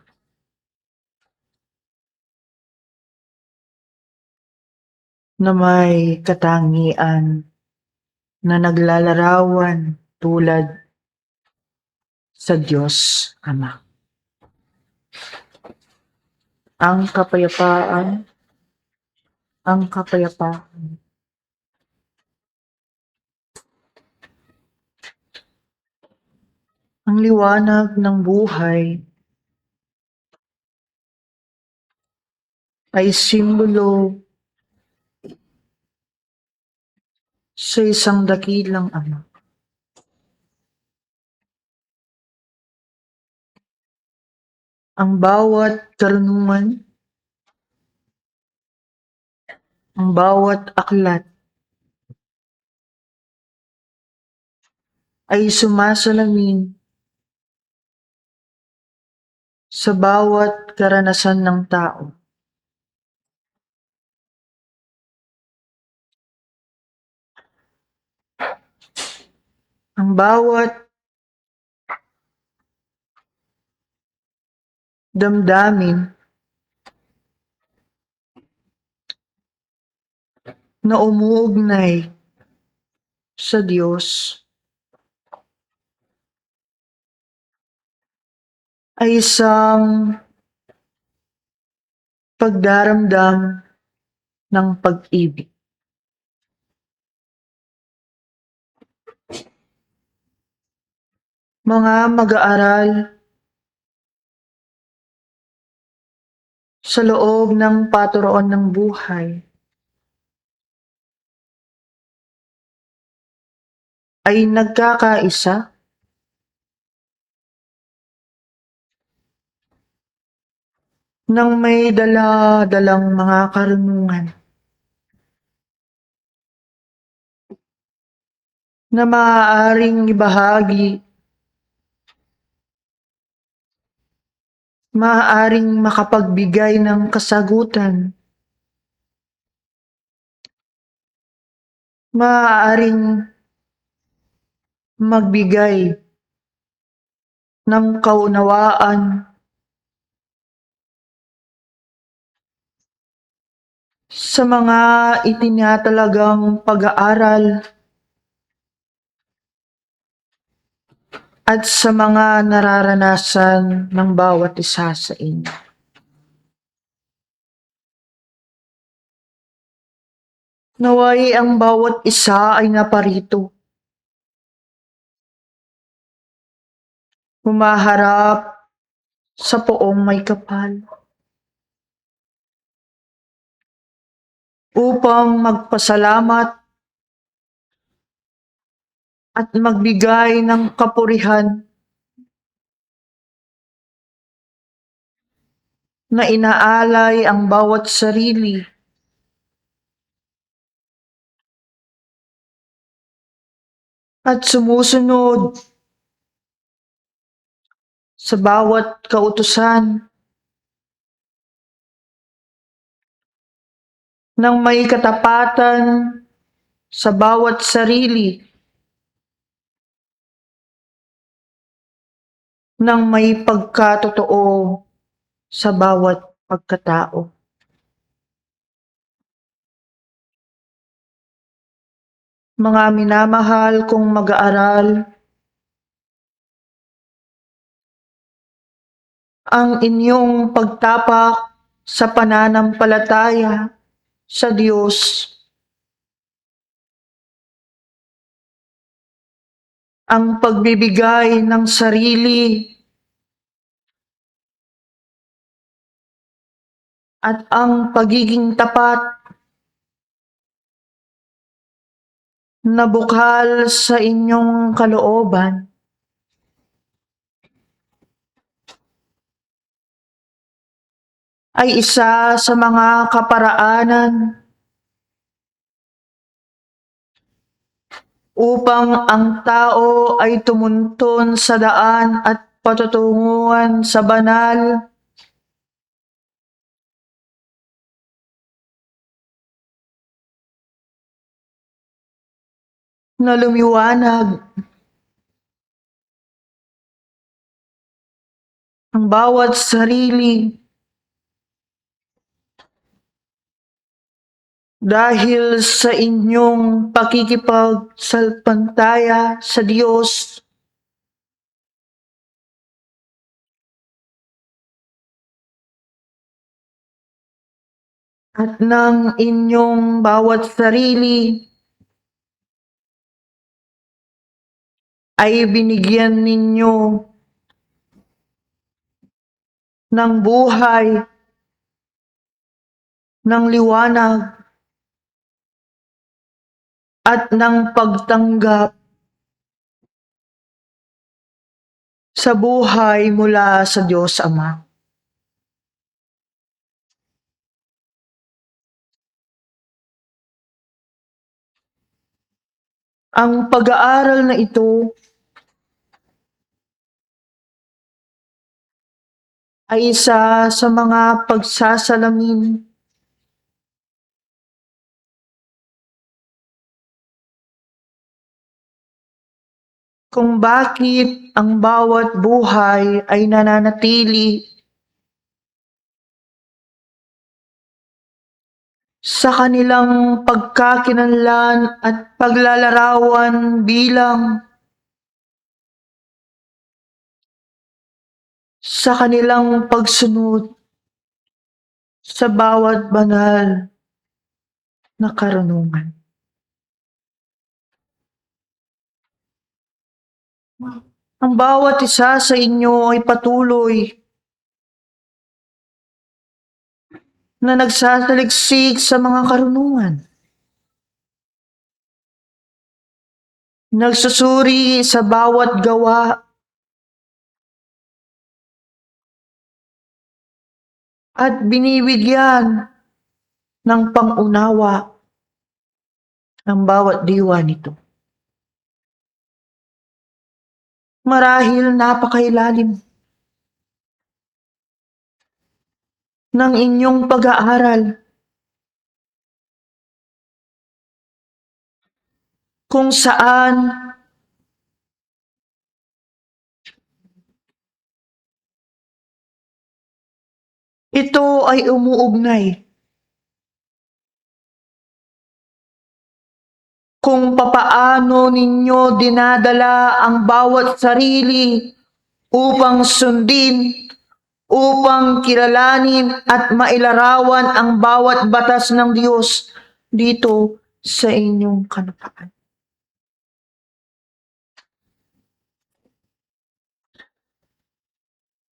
na may katangian na naglalarawan tulad sa Diyos Ama. Ang kapayapaan, ang kapayapaan. Ang liwanag ng buhay ay simbolo sa isang dakilang Ama. Ang bawat karunungan, ang bawat aklat ay sumasalamin sa bawat karanasan ng tao. Ang bawat damdamin na umuugnay sa Diyos ay isang pagdaramdam ng pag-ibig. Mga mag-aaral sa loob ng patoroon ng buhay ay nagkakaisa ng may dala-dalang mga karunungan na maaaring ibahagi, maaaring makapagbigay ng kasagutan, maaaring magbigay ng kaunawaan sa mga itinatalagang pag-aaral at sa mga nararanasan ng bawat isa sa inyo. Naway ang bawat isa ay naparito, humaharap sa poong may kapal upang magpasalamat at magbigay ng kapurihan na inaalay ang bawat sarili at sumusunod sa bawat kautusan ng may katapatan sa bawat sarili, ng may pagkatotoo sa bawat pagkatao. Mga minamahal kong mag-aaral, ang inyong pagtapak sa pananampalataya sa Diyos, ang pagbibigay ng sarili at ang pagiging tapat na bukal sa inyong kalooban ay isa sa mga kaparaanan upang ang tao ay tumunton sa daan at patutunguhan sa banal na lumiwanag ang bawat sarili dahil sa inyong pakikipagsalpantaya sa Diyos at ng inyong bawat sarili ay binigyan ninyo ng buhay, ng liwanag, at ng pagtanggap sa buhay mula sa Diyos Ama. Ang pag-aaral na ito ay isa sa mga pagsasalamin kung bakit ang bawat buhay ay nananatili sa kanilang pagkakinanlan at paglalarawan bilang sa kanilang pagsunod sa bawat banal na karunungan. Ang bawat isa sa inyo ay patuloy na nagsasaliksik sa mga karunungan. Nagsusuri sa bawat gawa at binibigyan ng pangunawa ng bawat diwa nito. Marahil napakailalim ng inyong pag-aaral kung saan ito ay umuugnay kung papaano ninyo dinadala ang bawat sarili upang sundin, upang kilalanin at mailarawan ang bawat batas ng Diyos dito sa inyong kanapaan.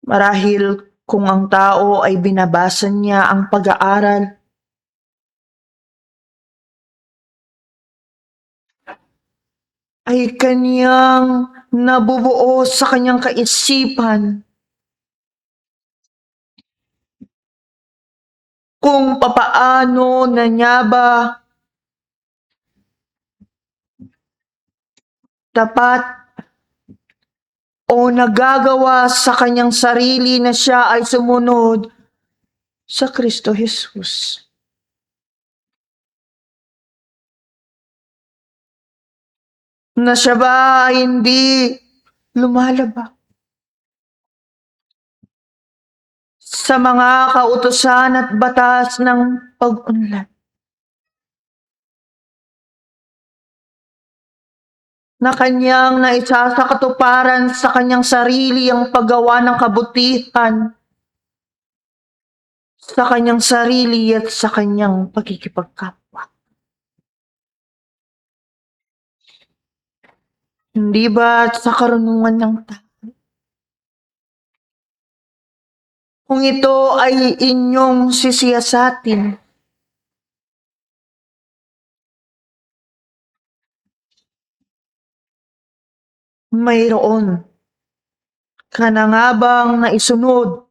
Marahil kung ang tao ay binabasa niya ang pag-aaral, ay kaniyang nabubuo sa kanyang kaisipan kung papaano na niya ba dapat o nagagawa sa kanyang sarili na siya ay sumunod sa Kristo Jesus. Na siya ba ay hindi lumalabag sa mga kautusan at batas ng pag-unlad. Na kanyang naisa sa katuparan sa kanyang sarili ang paggawa ng kabutihan sa kanyang sarili at sa kanyang pagkikipagkapwa. Hindi ba sa karunungan ng tao? Kung ito ay inyong sisiyasatin, mayroon ka na nga bang naisunod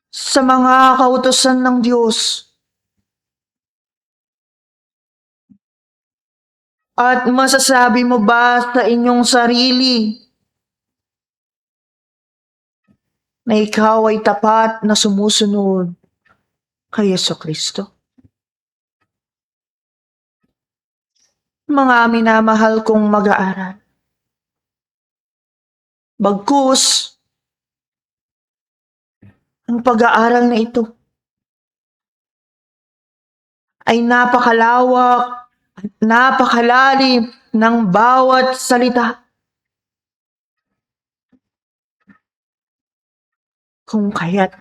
sa mga kautusan ng Diyos? At masasabi mo ba sa inyong sarili na ikaw ay tapat na sumusunod kay Kristo? Mga minamahal kong mag-aaral, bagkus ang pag-aaral na ito ay napakalawak at napakalalim ng bawat salita. Kung kaya't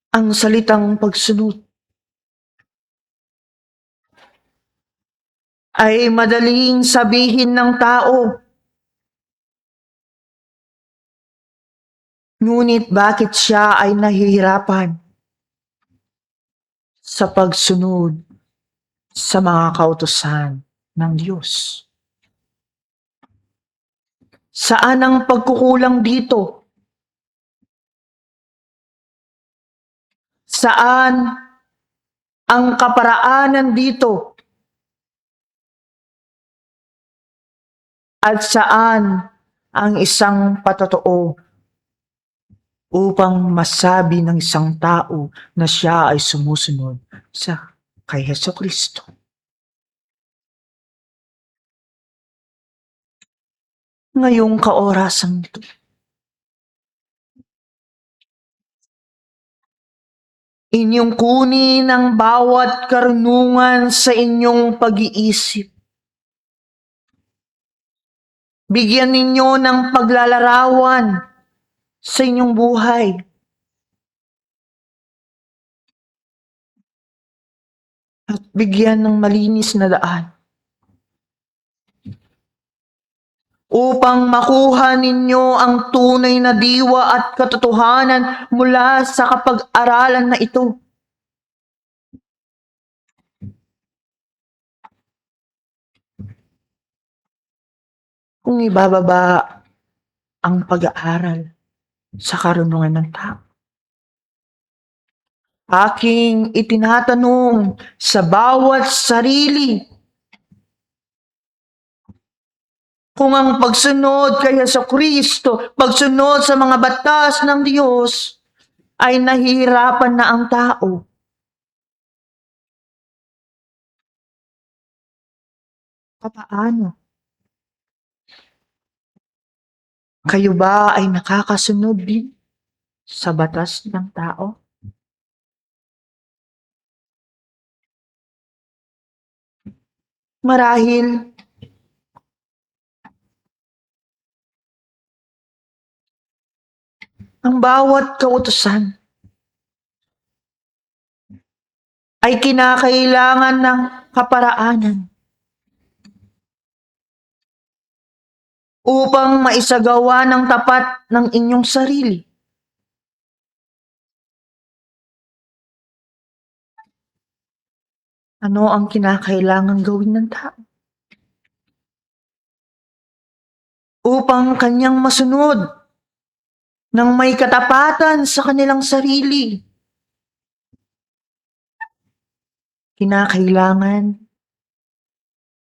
ang salitang pagsunod ay madaling sabihin ng tao. Ngunit bakit siya ay nahihirapan sa pagsunod sa mga kautusan ng Diyos? Saan ang pagkukulang dito? Saan ang kaparaanan dito? At saan ang isang patotoo upang masabi ng isang tao na siya ay sumusunod sa kay Kristo? Ngayong kaorasan ito, inyong kunin ang bawat karunungan sa inyong pag-iisip. Bigyan ninyo ng paglalarawan sa inyong buhay. At bigyan ng malinis na daan upang makuha ninyo ang tunay na diwa at katotohanan mula sa kapag-aralan na ito. Kung ibababa ang pag-aaral sa karunungan ng tao, aking itinatanong sa bawat sarili kung ang pagsunod kay Kristo, pagsunod sa mga batas ng Diyos, ay nahihirapan na ang tao. Paano? Kayo ba ay nakakasunod din sa batas ng tao? Marahil, ang bawat kautusan ay kinakailangan ng kaparaanan upang maisagawa ng tapat ng inyong sarili. Ano ang kinakailangan gawin ng tao upang kanyang masunod ng may katapatan sa kanilang sarili? Kinakailangan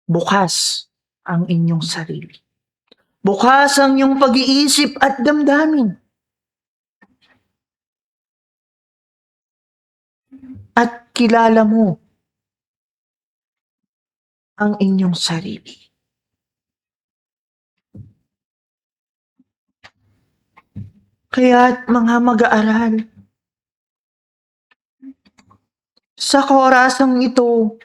bukas ang inyong sarili. Bukas ang iyong pag-iisip at damdamin. At kilala mo ang inyong sarili. Kaya't mga mag-aaral, sa kaorasang ito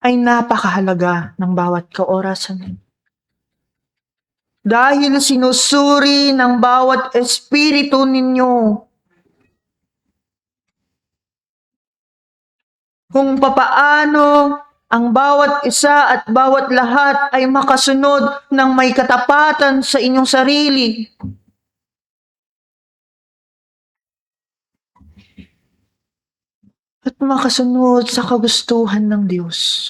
ay napakahalaga ng bawat kaorasan. Dahil sinusuri ng bawat espiritu ninyo kung papaano ang bawat isa at bawat lahat ay makasunod ng may katapatan sa inyong sarili. At makasunod sa kagustuhan ng Diyos.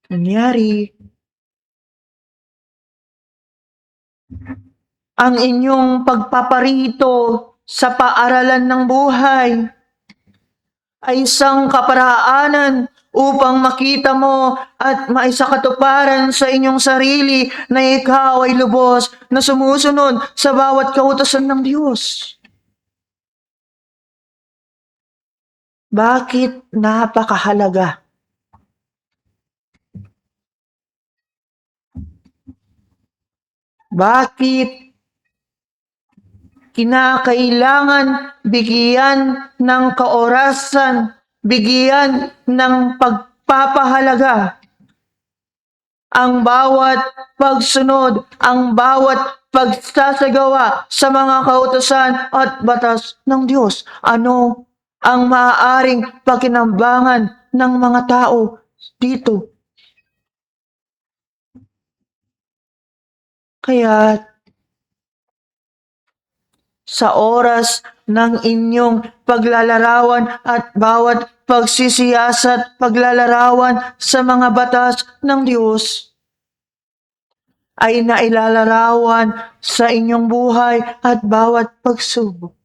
Nangyari, ang inyong pagpaparito sa paaralan ng buhay ay isang kaparaanan upang makita mo at maisakatuparan sa inyong sarili na ikaw ay lubos na sumusunod sa bawat kautusan ng Diyos. Bakit napakahalaga? Bakit kinakailangan bigyan ng kaorasan, bigyan ng pagpapahalaga ang bawat pagsunod, ang bawat pagsasagawa sa mga kautusan at batas ng Diyos? Ano ang maaaring pakinambangan ng mga tao dito? Kaya sa oras ng inyong paglalarawan at bawat pagsisiyasat paglalarawan sa mga batas ng Diyos ay nailalarawan sa inyong buhay at bawat pagsubok.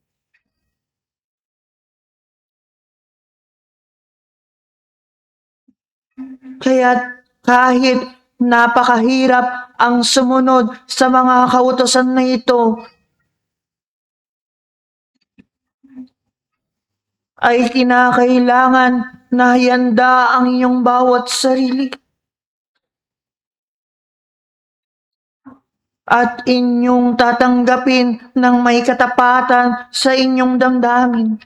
Kaya kahit napakahirap ang sumunod sa mga kautusan na ito, ay kinakailangan na handa ang inyong bawat sarili at inyong tatanggapin ng may katapatan sa inyong damdamin.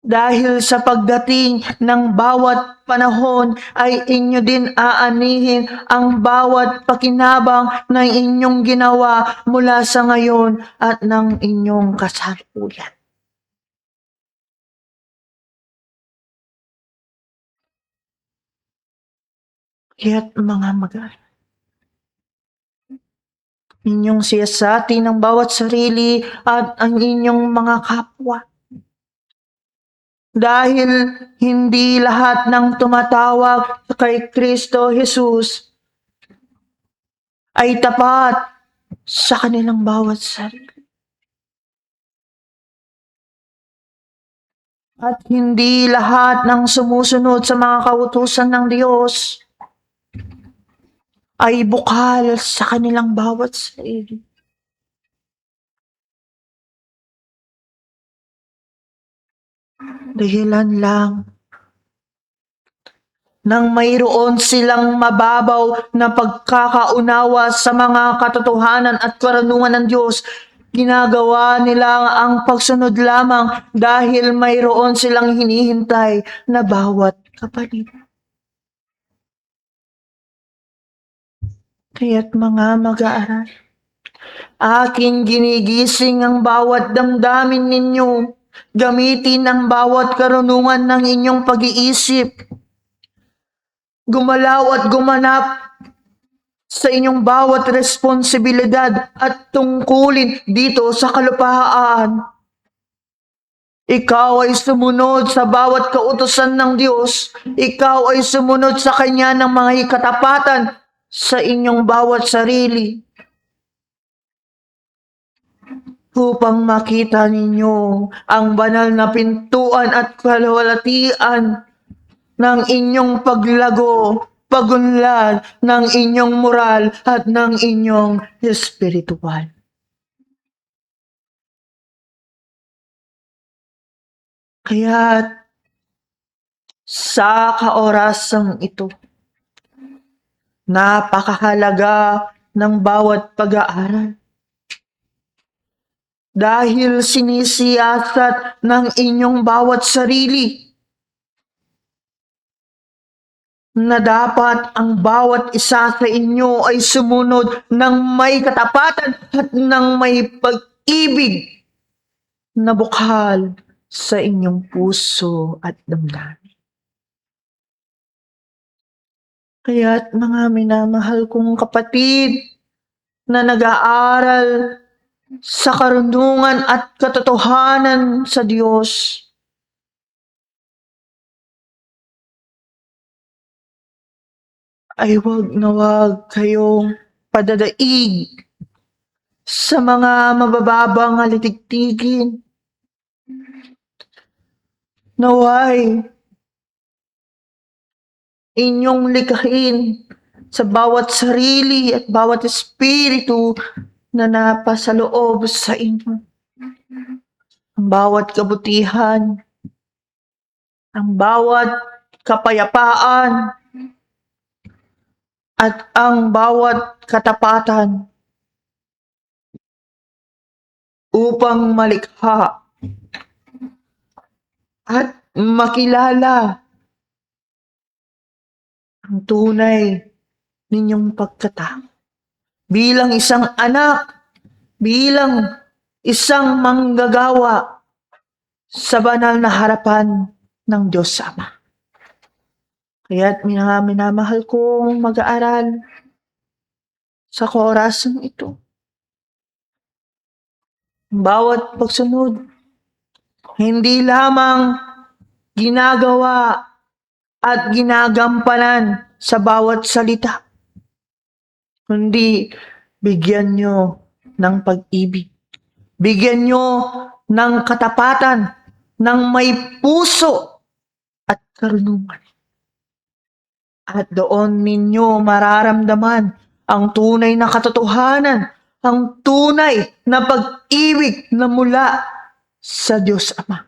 Dahil sa pagdating ng bawat panahon ay inyo din aanihin ang bawat pakinabang ng inyong ginawa mula sa ngayon at ng inyong kasalukuyan. Kaya't mga mag-aaral, inyong siyasatin ang bawat sarili at ang inyong mga kapwa. Dahil hindi lahat ng tumatawag kay Kristo Jesus ay tapat sa kanilang bawat sarili. At hindi lahat ng sumusunod sa mga kautusan ng Diyos ay bukal sa kanilang bawat sarili. Dahilan lang nang mayroon silang mababaw na pagkakaunawa sa mga katotohanan at karunungan ng Diyos, ginagawa nila ang pagsunod lamang dahil mayroon silang hinihintay na bawat kapalit. Kaya't mga mag-aaral, aking ginigising ang bawat damdamin ninyo. Gamitin ang bawat karunungan ng inyong pag-iisip. Gumalaw at gumanap sa inyong bawat responsibilidad at tungkulin dito sa kalupaan. Ikaw ay sumunod sa bawat kautusan ng Diyos. Ikaw ay sumunod sa Kanya ng mga katapatan sa inyong bawat sarili. Upang makita ninyo ang banal na pintuan at kalwalatian ng inyong paglago, pagunlad ng inyong moral at ng inyong espiritual. Kaya sa kaorasang ito, napakahalaga ng bawat pag-aaral. Dahil sinisiyasat ng inyong bawat sarili na dapat ang bawat isa sa inyo ay sumunod ng may katapatan at ng may pag-ibig na bukal sa inyong puso at damdamin. Kaya't mga minamahal kong kapatid na nag-aaral sa karunungan at katotohanan sa Diyos, ay wag na wag kayong padadaig sa mga mabababang alitigtigin. Naway, inyong likhain sa bawat sarili at bawat espiritu na napasaloob sa inyo. Ang bawat kabutihan, ang bawat kapayapaan, at ang bawat katapatan upang malikha at makilala ang tunay ninyong pagkatao bilang isang anak, bilang isang manggagawa sa banal na harapan ng Diyos Ama. Kaya't minamahal kong mag-aaral sa orasong ito. Ang bawat pagsunod, hindi lamang ginagawa at ginagampanan sa bawat salita, kundi bigyan nyo ng pag-ibig. Bigyan nyo ng katapatan, ng may puso at karunungan. At doon ninyo mararamdaman ang tunay na katotohanan, ang tunay na pag-ibig na mula sa Diyos Ama.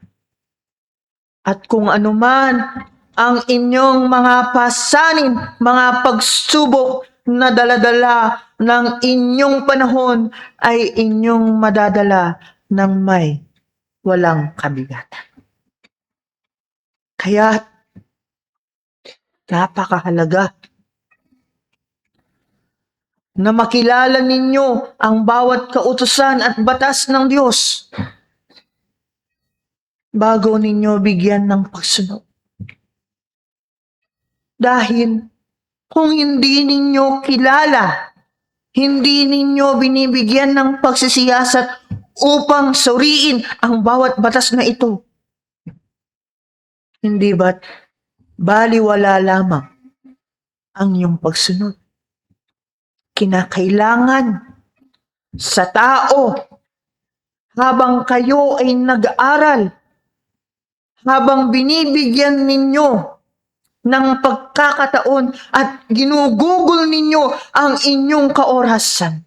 At kung anuman ang inyong mga pasanin, mga pagsubok na daladala ng inyong panahon, ay inyong madadala ng may walang kabigatan. Kaya napakahalaga na makilala ninyo ang bawat kautusan at batas ng Diyos bago ninyo bigyan ng pagsunod. Dahil kung hindi ninyo kilala, hindi ninyo binibigyan ng pagsisiyasat upang suriin ang bawat batas na ito, hindi ba't baliwala lamang ang iyong pagsunod? Kinakailangan sa tao habang kayo ay nag-aaral, habang binibigyan ninyo ng pagkakataon at ginugugol ninyo ang inyong kaorasan,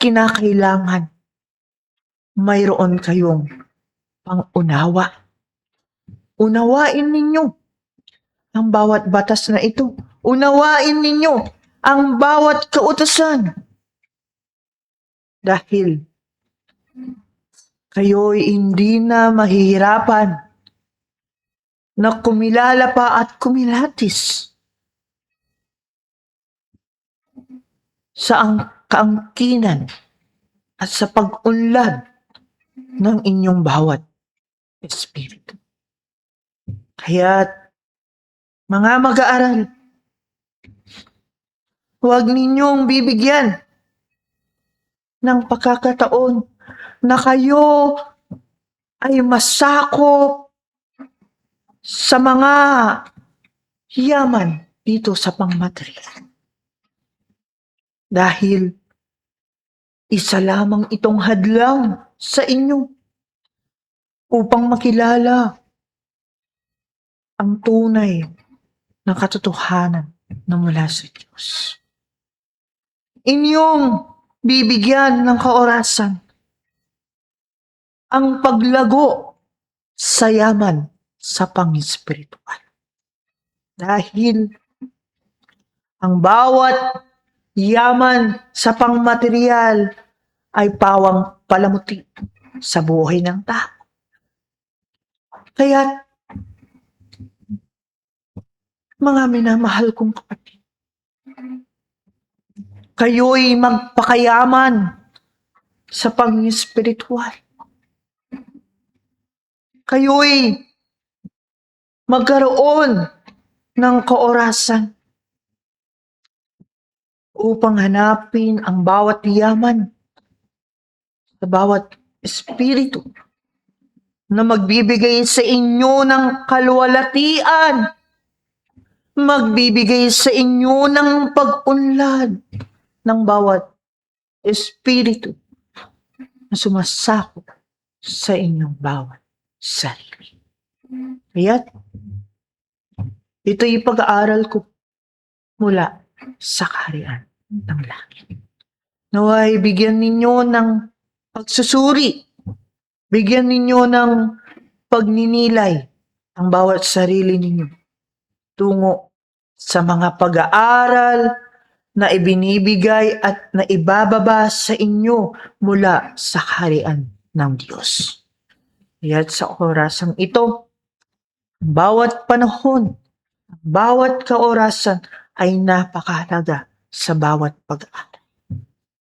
kinakailangan mayroon kayong pang-unawa. Unawain ninyo ang bawat batas na ito. Unawain ninyo ang bawat kautusan. Dahil kayo'y hindi na mahihirapan na kumilala pa at kumilatis sa kaangkinan at sa pag-unlad ng inyong bawat espiritu. Kaya't mga mag-aaral, huwag ninyong bibigyan ng pagkakataon na kayo ay masakop sa mga yaman dito sa pangmaterial. Dahil isa lamang itong hadlang sa inyo upang makilala ang tunay na katotohanan na mula sa Diyos. Inyong bibigyan ng kaorasan ang paglago sa yaman sa pang-espiritual. Dahil ang bawat yaman sa pangmaterial ay pawang palamuti sa buhay ng tao. Kaya mga minamahal kong kapatid, kayo'y magpakayaman sa pang-espiritual. Kayo'y magkaroon ng kaorasan upang hanapin ang bawat yaman sa bawat espiritu na magbibigay sa inyo ng kaluwalhatian, magbibigay sa inyo ng pag-unlad ng bawat espiritu na sumasakop sa inyong bawat sarili. Kaya't ito'y pag-aaral ko mula sa kaharian ng langit. Naway bigyan ninyo ng pagsusuri, bigyan ninyo ng pagninilay ang bawat sarili ninyo tungo sa mga pag-aaral na ibinibigay at na ibababa sa inyo mula sa kaharian ng Diyos. Kaya't sa orasang ito, ang bawat panahon, ang bawat kaorasan ay napakahalaga sa bawat pag-aaral.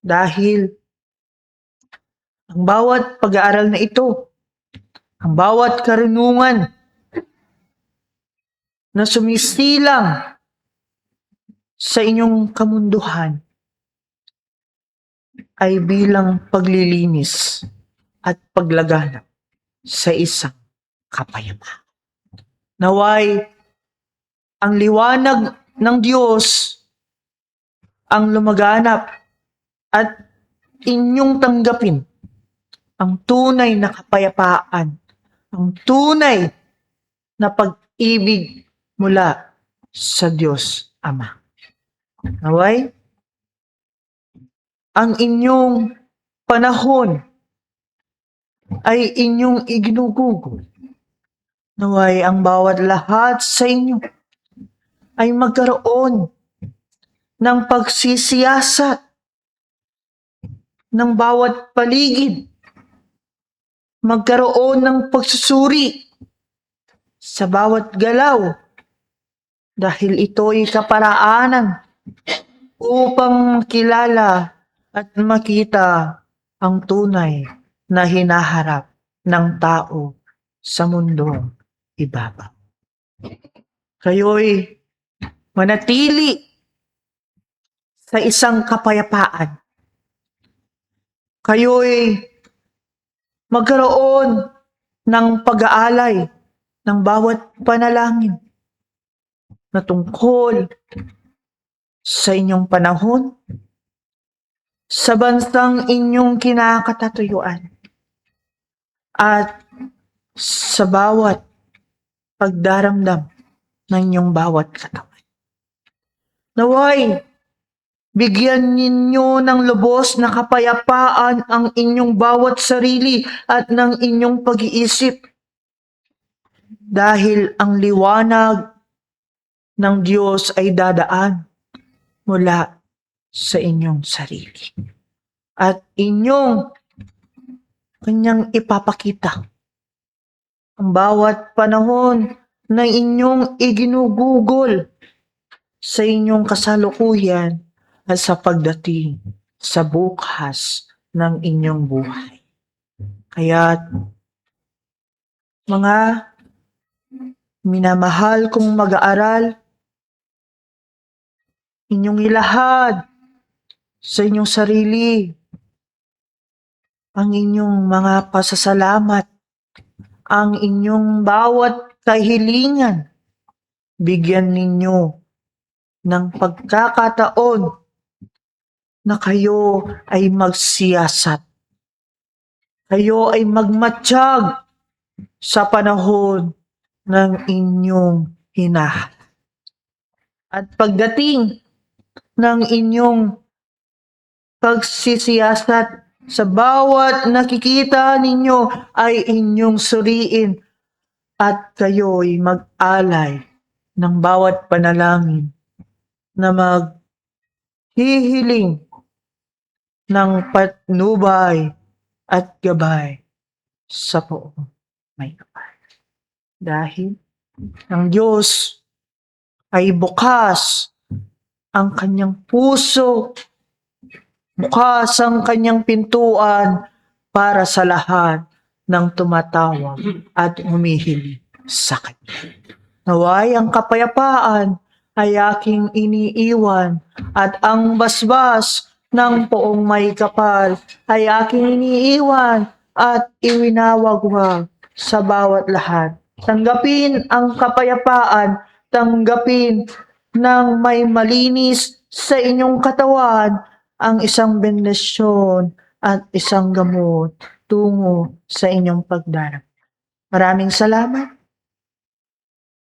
Dahil ang bawat pag-aaral na ito, ang bawat karunungan na sumisilang sa inyong kamunduhan ay bilang paglilinis at paglaganap sa isang kapayapaan. Naway, ang liwanag ng Diyos ang lumaganap at inyong tanggapin ang tunay na kapayapaan, ang tunay na pag-ibig mula sa Diyos Ama. Naway, ang inyong panahon ay inyong iginugugol. Naway, ang bawat lahat sa inyo ay magkaroon ng pagsisiyasat ng bawat paligid, magkaroon ng pagsusuri sa bawat galaw, dahil ito'y kaparaanan upang makilala at makita ang tunay na hinaharap ng tao sa mundong ibabaw. Kayo'y manatili sa isang kapayapaan. Kayo'y magkaroon ng pag-aalay ng bawat panalangin na tungkol sa inyong panahon, sa bansang inyong kinakatatuyuan, at sa bawat pagdaramdam ng inyong bawat katawan. Naway, bigyan ninyo ng lubos na kapayapaan ang inyong bawat sarili at ng inyong pag-iisip. Dahil ang liwanag ng Diyos ay dadaan mula sa inyong sarili. At inyong kanyang ipapakita ang bawat panahon na inyong iginugugol sa inyong kasalukuyan at sa pagdating sa bukas ng inyong buhay. Kaya't mga minamahal kong mag-aaral, inyong ilahad sa inyong sarili ang inyong mga pasasalamat, ang inyong bawat kahilingan. Bigyan ninyo ng pagkakataon na kayo ay magsiyasat. Kayo ay magmatsyag sa panahon ng inyong hinahanap. At pagdating ng inyong pagsisiyasat, sa bawat nakikita ninyo ay inyong suriin at kayo'y mag-alay ng bawat panalangin na maghihiling ng patnubay at gabay sa poong may kapal. Dahil ang Diyos ay bukas ang kanyang puso, bukas ang kanyang pintuan para sa lahat ng tumatawag at humihiling sa kanya. Naway ang kapayapaan ay aking iniiwan at ang basbas ng poong may kapal ay aking iniiwan at iwinawagwag sa bawat lahat. Tanggapin ang kapayapaan, tanggapin ng may malinis sa inyong katawan ang isang bendisyon at isang gamot tungo sa inyong pagdarap. Maraming salamat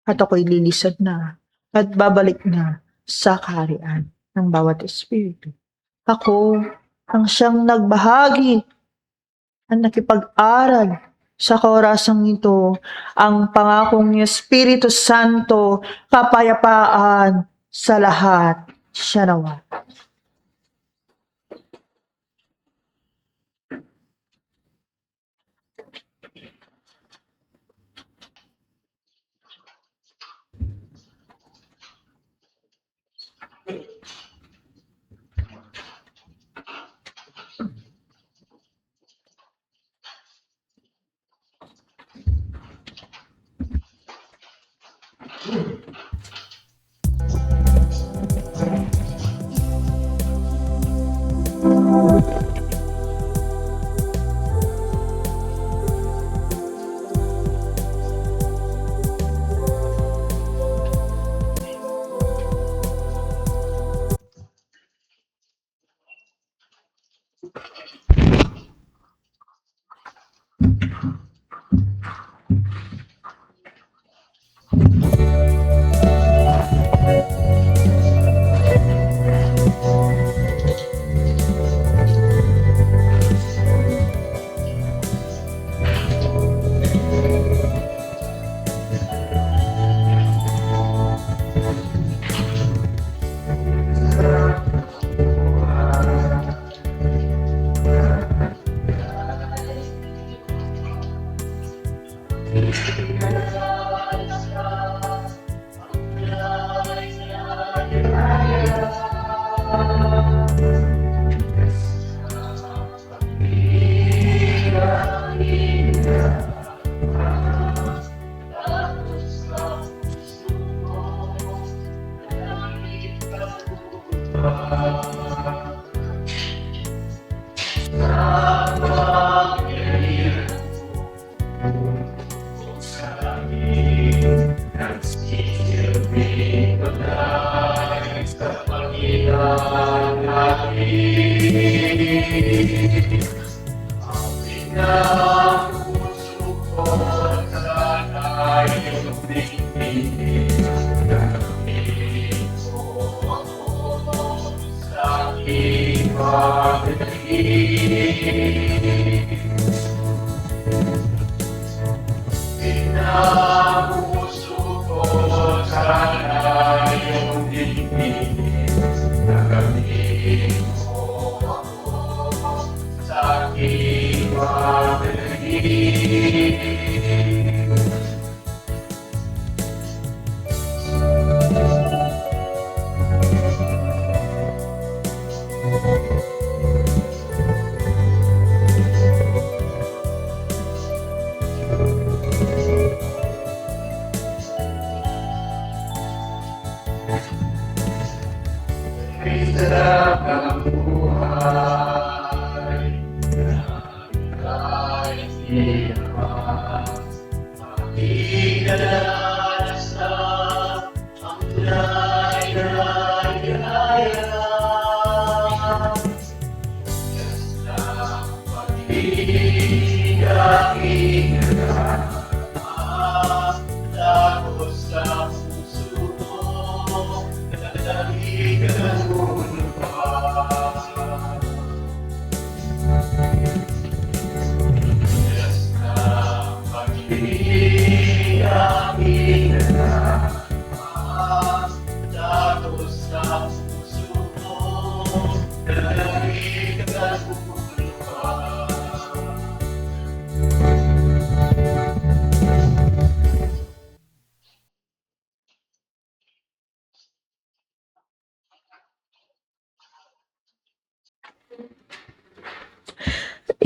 at ako'y lilisad na at babalik na sa kaharian ng bawat espiritu. Ako ang siyang nagbahagi at nakipag-aral sa kaorasang ito ang pangakong ni Espiritu Santo, kapayapaan sa lahat. Siya nawa.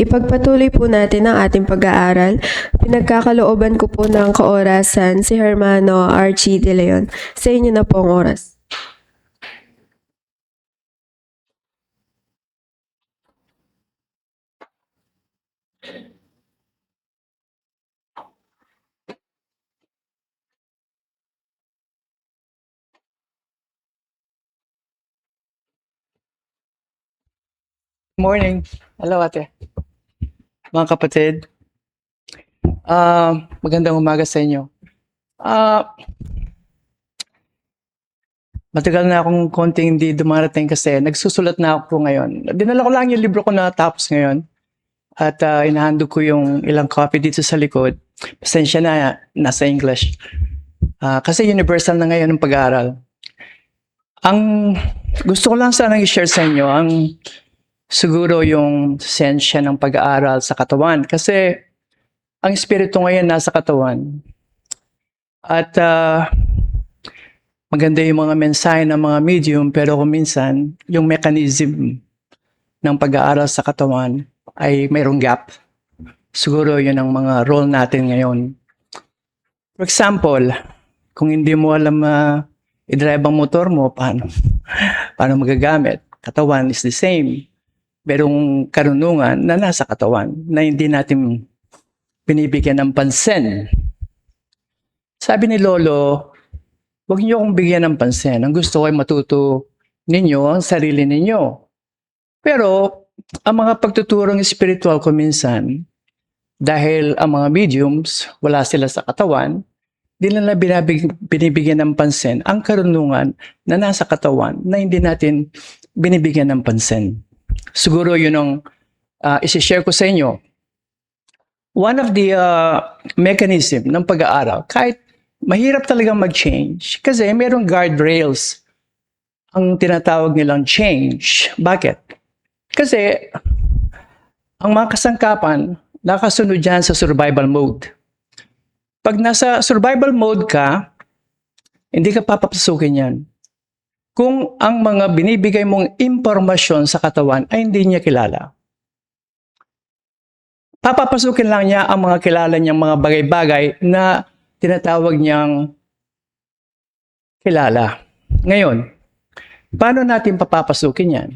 Ipagpatuloy po natin ang ating pag-aaral. Pinagkakalooban ko po ng kaorasan si Hermano Archie De Leon. Sa inyo na po ang oras. Morning. Hello, ate. Mga kapatid. Magandang umaga sa inyo. Matagal na akong konting hindi dumarating kasi nagsusulat na ako ngayon. Dinala ko lang yung libro ko na tapos ngayon. At inahandog ko yung ilang copy dito sa likod. Pasensya na, nasa English. Kasi universal na ngayon ang pag-aaral. Ang gusto ko lang sanang i-share sa inyo, ang siguro yung sensya ng pag-aaral sa katawan. Kasi ang espiritu ngayon nasa katawan. At maganda yung mga mensahe ng mga medium, pero kung minsan, yung mechanism ng pag-aaral sa katawan ay mayroong gap. Siguro yun ang mga role natin ngayon. For example, kung hindi mo alam i-drive ang motor mo, paano magagamit? Katawan is the same. Merong karunungan na nasa katawan na hindi natin binibigyan ng pansin. Sabi ni Lolo, huwag niyo akong bigyan ng pansin. Ang gusto ko ay matuto ninyo ang sarili ninyo. Pero ang mga pagtuturong spiritual ko minsan, dahil ang mga mediums, wala sila sa katawan, di nila binibigyan ng pansin ang karunungan na nasa katawan na hindi natin binibigyan ng pansin. Siguro yun ang isi-share ko sa inyo. One of the mechanism ng pag-aaral, kahit mahirap talagang mag-change, kasi mayroong guardrails ang tinatawag nilang change. Bakit? Kasi ang mga kasangkapan, nakasunod dyan sa survival mode. Pag nasa survival mode ka, hindi ka papapasukin yan. Kung ang mga binibigay mong impormasyon sa katawan ay hindi niya kilala. Papapasukin lang niya ang mga kilala niyang mga bagay-bagay na tinatawag niyang kilala. Ngayon, paano natin papapasukin yan?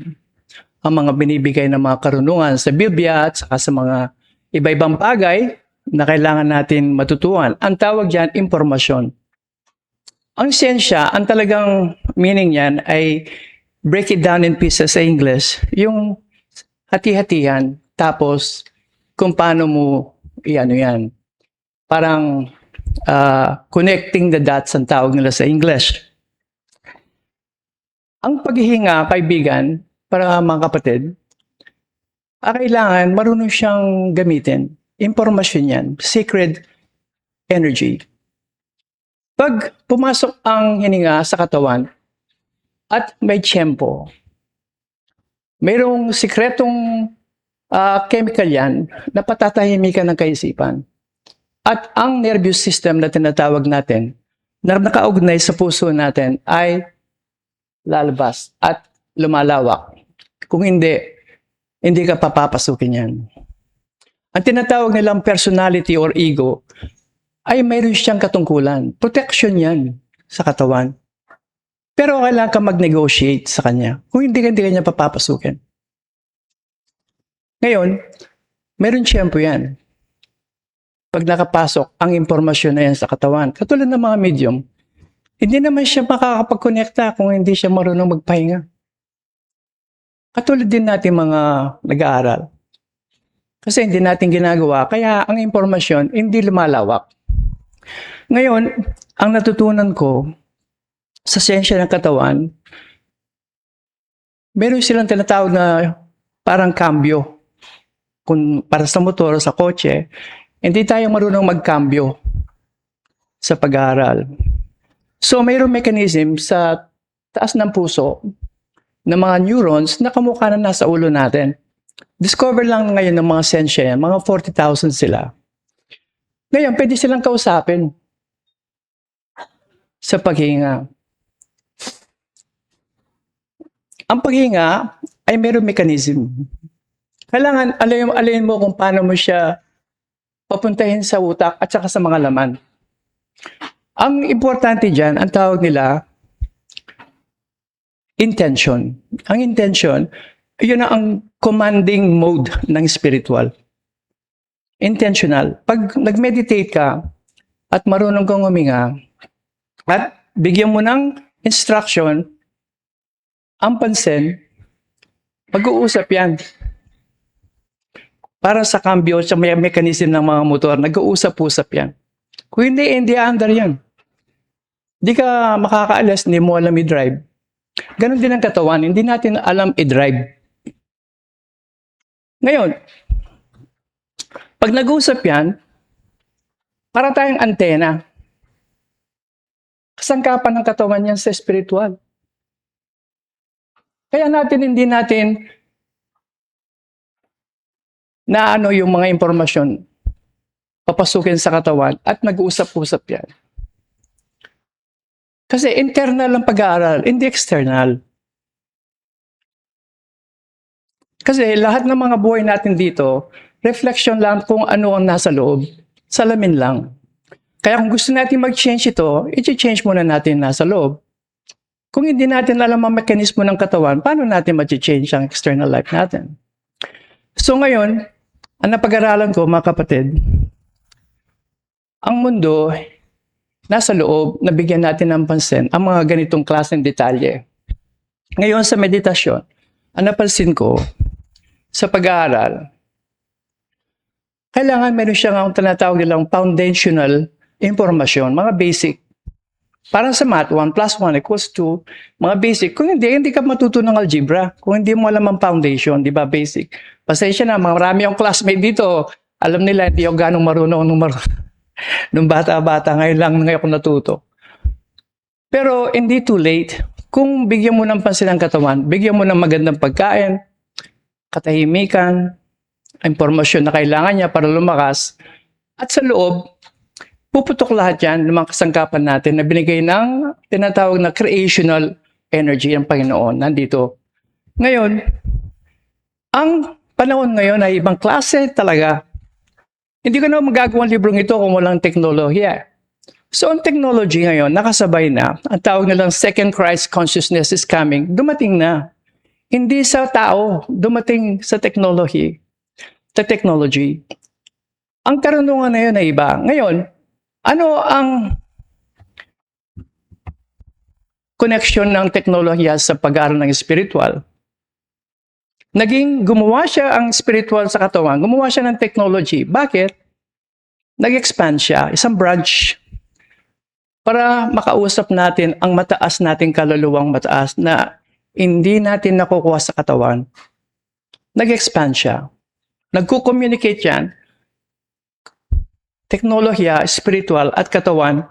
Ang mga binibigay ng mga karunungan sa Biblia at saka sa mga iba-ibang bagay na kailangan natin matutuhan. Ang tawag dyan, impormasyon. Ang siyensya, ang talagang meaning niyan ay break it down in pieces sa English. Yung hati-hatihan, tapos kung paano mo yan. Parang connecting the dots ang tawag nila sa English. Ang paghihinga, kaibigan, para mga kapatid, kailangan marunong siyang gamitin. Impormasyon yan. Sacred energy. Pag pumasok ang hininga sa katawan at may tiyempo, mayroong sikretong chemical yan na patatahimikan ng kaisipan. At ang nervous system na tinatawag natin, na nakaugnay sa puso natin, ay lalabas at lumalawak. Kung hindi ka papapasukin yan. Ang tinatawag nilang personality or ego ay mayroon siyang katungkulan. Protection yan sa katawan. Pero kailangan ka mag-negotiate sa kanya. Kung hindi ka niya papapasukin. Ngayon, mayroon tiyempo yan. Pag nakapasok ang impormasyon na yan sa katawan, katulad ng mga medium, hindi naman siya makakapag-connecta kung hindi siya marunong magpahinga. Katulad din natin mga nag-aaral. Kasi hindi natin ginagawa, kaya ang impormasyon hindi lumalawak. Ngayon, ang natutunan ko sa siyensya ng katawan, meron silang tinatawag na parang cambio. Kung para sa motor, sa kotse, hindi tayo marunong magkambyo sa pag-aaral. So, mayroong mechanism sa taas ng puso ng mga neurons na kamukha na nasa ulo natin. Discover lang ngayon ng mga sensya yan, mga 40,000 sila. Ngayon, pwede silang kausapin sa paghinga. Ang paghinga ay mayroong mechanism. Kailangan alayin mo kung paano mo siya papuntahin sa utak at saka sa mga laman. Ang importante dyan, ang tawag nila, intention. Ang intention, yun ang commanding mode ng spiritual. Intentional. Pag nag-meditate ka at marunong kang huminga at bigyan mo ng instruction, ang pansin, mag-uusap yan. para sa cambio sa may mechanism ng mga motor, nag-uusap-usap yan. Kung hindi under yan. Hindi ka makakaalis, hindi mo alam i-drive. Ganon din ang katawan, hindi natin alam i-drive. Ngayon, pag nag-uusap yan, para tayong antena. Kasangkapan ng katawan yan sa spiritual. Kaya hindi natin na yung mga impormasyon papasukin sa katawan at nag-uusap-usap yan. Kasi internal ang pag-aaral, hindi external. Kasi lahat ng mga buhay natin dito, reflection lang kung ano ang nasa loob. Salamin lang. Kaya kung gusto natin mag-change ito, i-change muna natin nasa loob. Kung hindi natin alam ang mekanismo ng katawan, paano natin mag-change ang external life natin? So ngayon, ang napag-aralan ko, mga kapatid, ang mundo, nasa loob, nabigyan natin ng pansin ang mga ganitong klaseng detalye. Ngayon sa meditasyon, ang napansin ko sa pag-aaral, kailangan meron siyang ang tinatawag nilang foundational information, mga basic. Para sa math, 1 plus 1 equals 2, mga basic. Kung hindi ka matuto ng algebra. Kung hindi mo alam ang foundation, di ba, basic. Pasensya na, marami yung classmate dito. Alam nila, hindi ako ganong marunong nung bata-bata. Ngayon ako natuto. Pero hindi too late. Kung bigyan mo ng pansin ang katawan, bigyan mo ng magandang pagkain, katahimikan, impormasyon na kailangan niya para lumakas, at sa loob, puputok lahat yan ng mga kasangkapan natin na binigay ng tinatawag na creational energy ng Panginoon nandito. Ngayon, ang panahon ngayon ay ibang klase talaga. Hindi ko na magagawang librong ito kung walang teknolohiya. So, ang technology ngayon, nakasabay na. Ang tawag nilang second Christ consciousness is coming. Dumating na. Hindi sa tao, dumating sa technology. Ang karunungan na yun ay iba. Ngayon, ano ang connection ng teknolohiya sa pag-aaral ng spiritual? Gumawa siya ang spiritual sa katawan, gumawa siya ng technology. Bakit? Nag-expand siya, isang branch, para makausap natin ang mataas nating kaluluwang mataas na hindi natin nakukuha sa katawan. Nag-expand siya. Nagko-communicate yan. Teknolohiya, spiritual at katawan,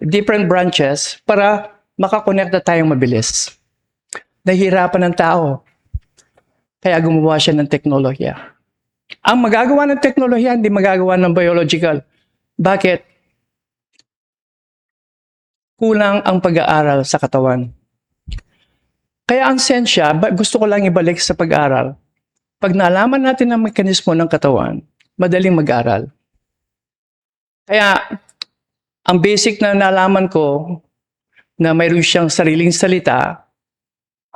different branches para makakonekta tayong mabilis. Nahihirapan ng tao. Kaya gumawa siya ng teknolohiya. Ang magagawa ng teknolohiya, hindi magagawa ng biological. Bakit? Kulang ang pag-aaral sa katawan. Kaya ang sensya, gusto ko lang ibalik sa pag-aaral. Pag naalaman natin ang mekanismo ng katawan, madaling mag-aral. Kaya, ang basic na nalaman ko na mayroon siyang sariling salita,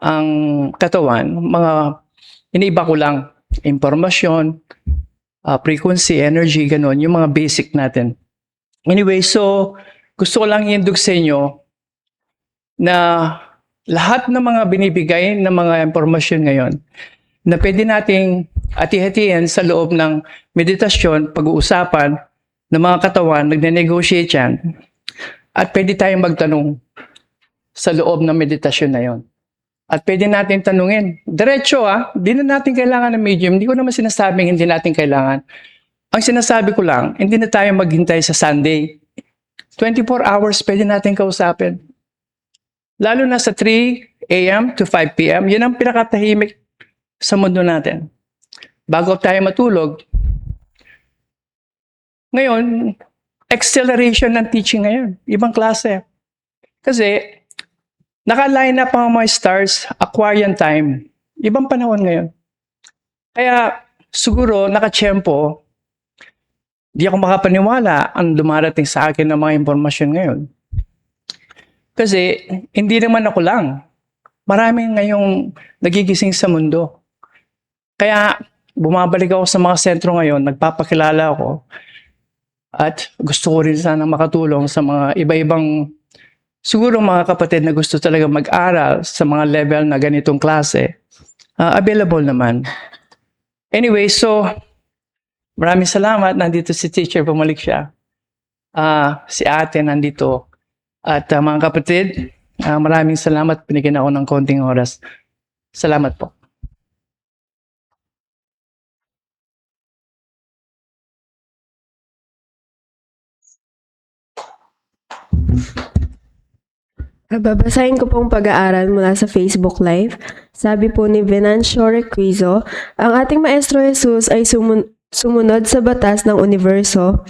ang katawan, mga iniiba ko lang, impormasyon, frequency, energy, ganun, yung mga basic natin. Anyway, so, gusto ko lang i-indug sa inyo na lahat ng mga binibigay ng mga impormasyon ngayon na pwede nating hati-hatiin sa loob ng meditasyon, pag-uusapan, ng mga katawan, nagne-negotiate yan. At pwede tayong magtanong sa loob ng meditasyon na yon. At pwede natin tanungin. Diretso hindi na natin kailangan ng medium. Hindi ko naman sinasabing hindi natin kailangan. Ang sinasabi ko lang, hindi na tayo maghintay sa Sunday. 24 hours pwede natin kausapin. Lalo na sa 3 a.m. to 5 p.m., yun ang pinakatahimik sa mundo natin. Bago tayo matulog, ngayon, acceleration ng teaching ngayon. Ibang klase. Kasi, naka-line up ang mga stars, Aquarian time. Ibang panahon ngayon. Kaya, siguro, nakatsyempo, di ako makapaniwala ang dumarating sa akin ng mga impormasyon ngayon. Kasi, hindi naman ako lang. Maraming ngayong nagigising sa mundo. Kaya, bumabalik ako sa mga sentro ngayon, nagpapakilala ako, at gusto ko rin sana makatulong sa mga iba-ibang, siguro mga kapatid na gusto talaga mag-aral sa mga level na ganitong klase. Available naman. Anyway, so, Maraming salamat. Nandito si teacher, bumalik siya. Si ate nandito. At mga kapatid, maraming salamat. Binigyan ako ng konting oras. Salamat po. Babasahin ko pong pag-aaral mula sa Facebook Live. Sabi po ni Venancio Requizo, ang ating Maestro Jesus ay sumunod sa batas ng universo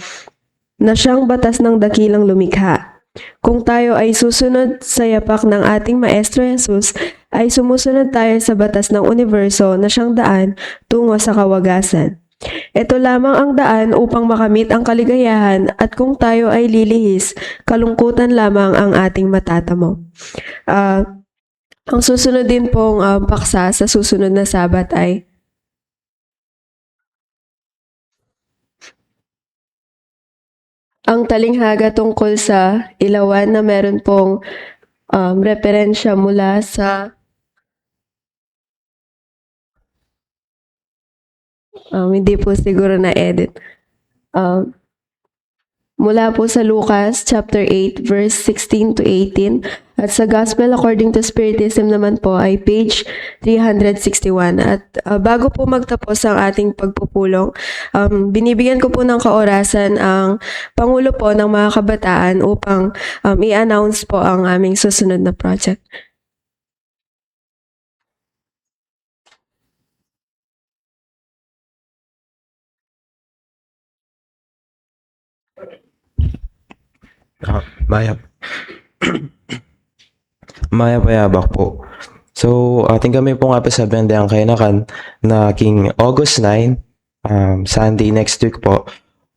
na siyang batas ng dakilang lumikha. Kung tayo ay susunod sa yapak ng ating Maestro Jesus, ay sumusunod tayo sa batas ng universo na siyang daan tungo sa kawagasan. Ito lamang ang daan upang makamit ang kaligayahan at kung tayo ay lilihis, kalungkutan lamang ang ating matatamo. Ang susunod din pong paksa sa susunod na Sabat ay ang talinghaga tungkol sa ilawan na meron pong referensya mula sa hindi po siguro na-edit. Mula po sa Lucas chapter 8 verse 16 to 18 at sa Gospel according to Spiritism naman po ay page 361. At bago po magtapos ang ating pagpupulong, binibigyan ko po ng kaorasan ang Pangulo po ng mga kabataan upang i-announce po ang aming susunod na project. Maya. Maya Payabak po. So, ating kami po nga pa sa Bendang Kainakan na King August 9, Sunday next week po,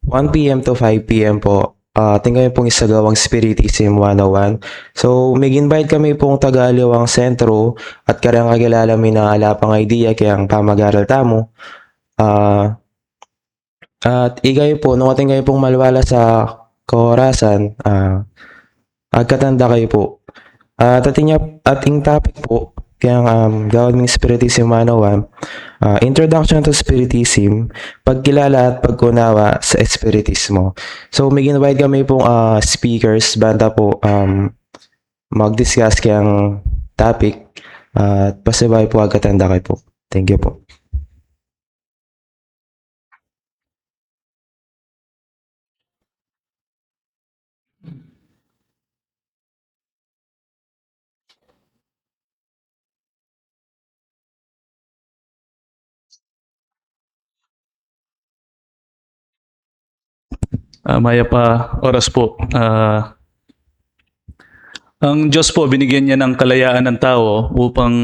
1 p.m. to 5 p.m. po. Ating kami pong isagawang Spiritism 101. So, mag-invite kami pong Tagaliwang Sentro at karang kagilala mi ng alapang idea kayang pamag-aral tamo. At igay po, nung ating kayo pong malwala sa kaorasan, agkatanda kayo po. At ating topic po, kayang gawin ng Spiritism 101, Introduction to Spiritism, pagkilala at pagkunawa sa Espiritismo. So, may invite kami pong speakers, banda po, mag-discuss kayang topic, at pasabay po agkatanda kayo po. Thank you po. Maya pa oras po. Ang Diyos po, binigyan niya ng kalayaan ng tao upang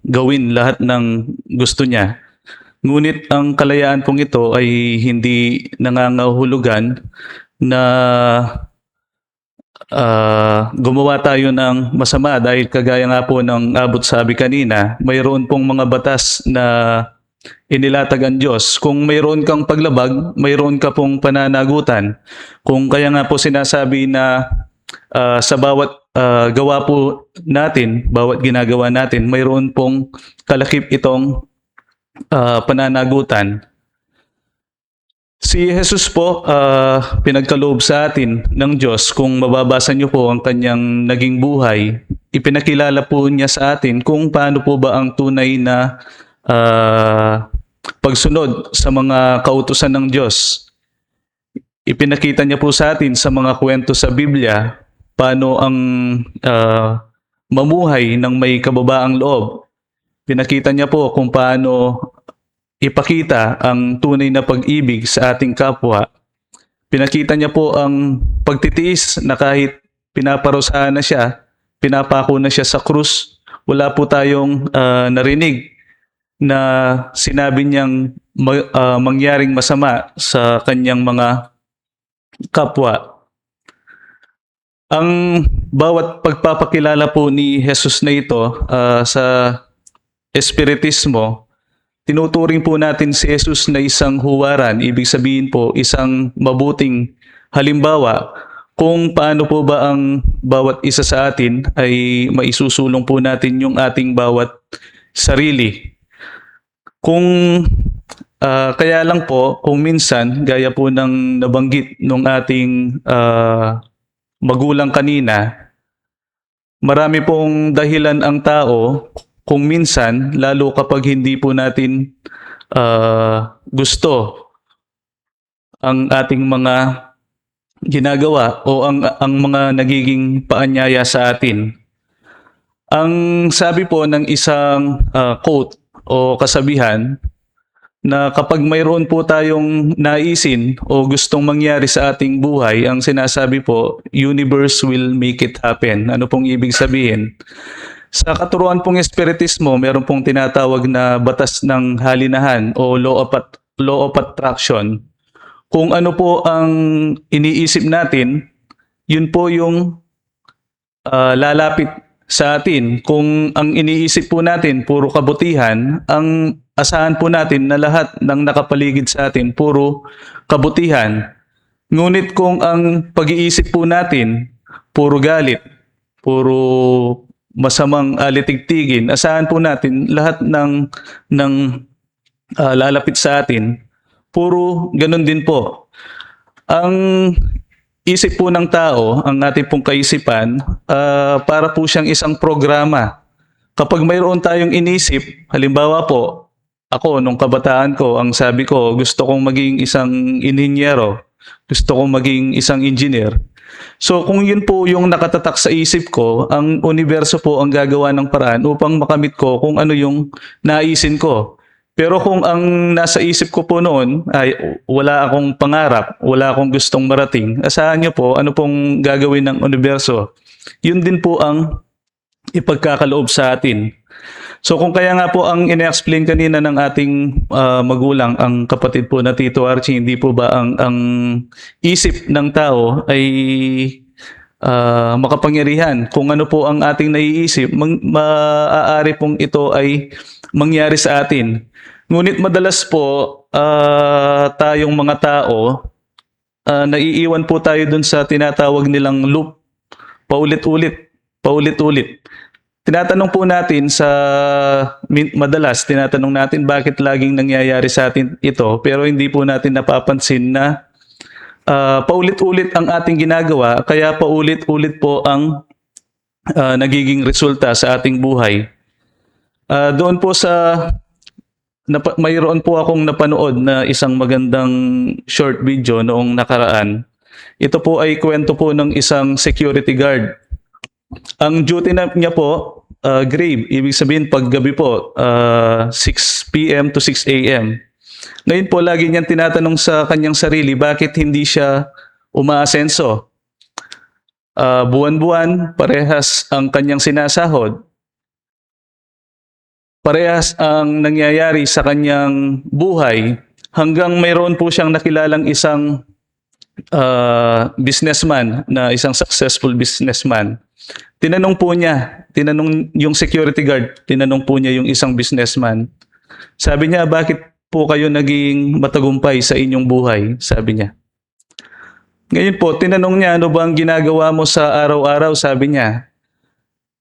gawin lahat ng gusto niya. Ngunit ang kalayaan pong ito ay hindi nangangahulugan na gumawa tayo ng masama dahil kagaya nga po ng abot sabi kanina, mayroon pong mga batas na inilatag ang Diyos. Kung mayroon kang paglabag, mayroon ka pong pananagutan. Kung kaya nga po sinasabi na sa bawat gawa po natin, bawat ginagawa natin, mayroon pong kalakip itong pananagutan. Si Jesus po, pinagkaloob sa atin ng Diyos. Kung mababasa niyo po ang kanyang naging buhay, ipinakilala po niya sa atin kung paano po ba ang tunay na pagsunod sa mga kautusan ng Diyos. Ipinakita niya po sa atin sa mga kwento sa Biblia paano ang mamuhay ng may kababaang loob. Pinakita niya po kung paano ipakita ang tunay na pag-ibig sa ating kapwa. Pinakita niya po ang pagtitiis na kahit pinaparusahan na siya, pinapako na siya sa krus, wala po tayong narinig na sinabi niyang mangyaring masama sa kanyang mga kapwa. Ang bawat pagpapakilala po ni Jesus na ito sa Espiritismo, tinuturing po natin si Jesus na isang huwaran, ibig sabihin po isang mabuting halimbawa kung paano po ba ang bawat isa sa atin ay maisusulong po natin yung ating bawat sarili. Kung Kaya lang po, kung minsan, gaya po ng nabanggit nung ating magulang kanina, marami pong dahilan ang tao kung minsan, lalo kapag hindi po natin gusto ang ating mga ginagawa o ang mga nagiging paanyaya sa atin. Ang sabi po ng isang quote o kasabihan, na kapag mayroon po tayong naisin o gustong mangyari sa ating buhay, ang sinasabi po, universe will make it happen. Ano pong ibig sabihin? Sa katuruan pong espiritismo, meron pong tinatawag na batas ng halinahan o law of attraction. Kung ano po ang iniisip natin, yun po yung lalapit sa atin. Kung ang iniisip po natin puro kabutihan, ang asahan po natin na lahat ng nakapaligid sa atin puro kabutihan. Ngunit kung ang pag-iisip po natin puro galit, puro masamang alitigtigin, asahan po natin lahat ng lalapit sa atin, puro ganun din po. Ang isip po ng tao, ang ating pong kaisipan, para po siyang isang programa. Kapag mayroon tayong inisip, halimbawa po, ako, nung kabataan ko, ang sabi ko, gusto kong maging isang inhinyero, gusto kong maging isang engineer. So kung yun po yung nakatatak sa isip ko, ang universo po ang gagawa ng paraan upang makamit ko kung ano yung naisin ko. Pero kung ang nasa isip ko po noon ay wala akong pangarap, wala akong gustong marating, asahan niyo po ano pong gagawin ng universo. Yun din po ang ipagkakaloob sa atin. So kung kaya nga po ang ina-explain kanina ng ating magulang, ang kapatid po na Tito Archie, hindi po ba ang isip ng tao ay makapangyarihan. Kung ano po ang ating naiisip, maaari pong ito ay mangyari sa atin. Ngunit madalas po tayong mga tao, naiiwan po tayo dun sa tinatawag nilang loop, paulit-ulit. Tinatanong po natin madalas tinatanong natin bakit laging nangyayari sa atin ito, pero hindi po natin napapansin na paulit-ulit ang ating ginagawa, kaya paulit-ulit po ang nagiging resulta sa ating buhay. Doon po mayroon po akong napanood na isang magandang short video noong nakaraan. Ito po ay kwento po ng isang security guard. Ang duty niya po, grave, ibig sabihin paggabi po, 6 p.m. to 6 a.m. Ngayon po, lagi niyang tinatanong sa kanyang sarili, bakit hindi siya umaasenso? Buwan-buwan, parehas ang kanyang sinasahod. Parehas ang nangyayari sa kanyang buhay hanggang mayroon po siyang nakilalang isang businessman, na isang successful businessman. Tinanong yung security guard, tinanong po niya yung isang businessman. Sabi niya, bakit po kayo naging matagumpay sa inyong buhay? Sabi niya. Ngayon po, tinanong niya, ano ba ang ginagawa mo sa araw-araw? Sabi niya.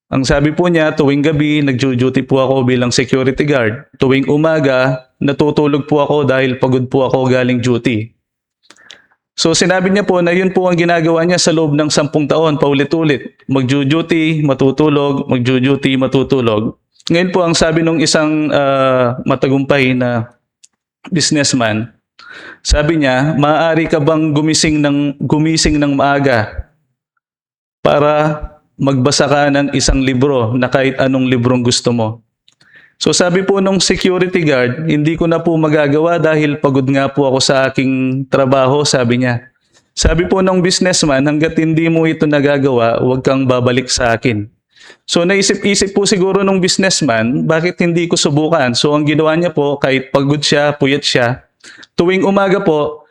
Ang sabi po niya, tuwing gabi, nag-duty po ako bilang security guard. Tuwing umaga, natutulog po ako dahil pagod po ako galing duty. So sinabi niya po na yun po ang ginagawa niya sa loob ng 10 taon, paulit-ulit. Mag-duty, matutulog, mag-duty, matutulog. Ngayon po ang sabi ng isang matagumpay na businessman, sabi niya, maaari ka bang gumising ng maaga para magbasa ka ng isang libro na kahit anong librong gusto mo? So sabi po nung security guard, hindi ko na po magagawa dahil pagod nga po ako sa aking trabaho, sabi niya. Sabi po nung businessman, hanggat hindi mo ito nagagawa, huwag kang babalik sa akin. So naisip-isip po siguro nung businessman, bakit hindi ko subukan? So ang ginawa niya po, kahit pagod siya, puyat siya, tuwing umaga po,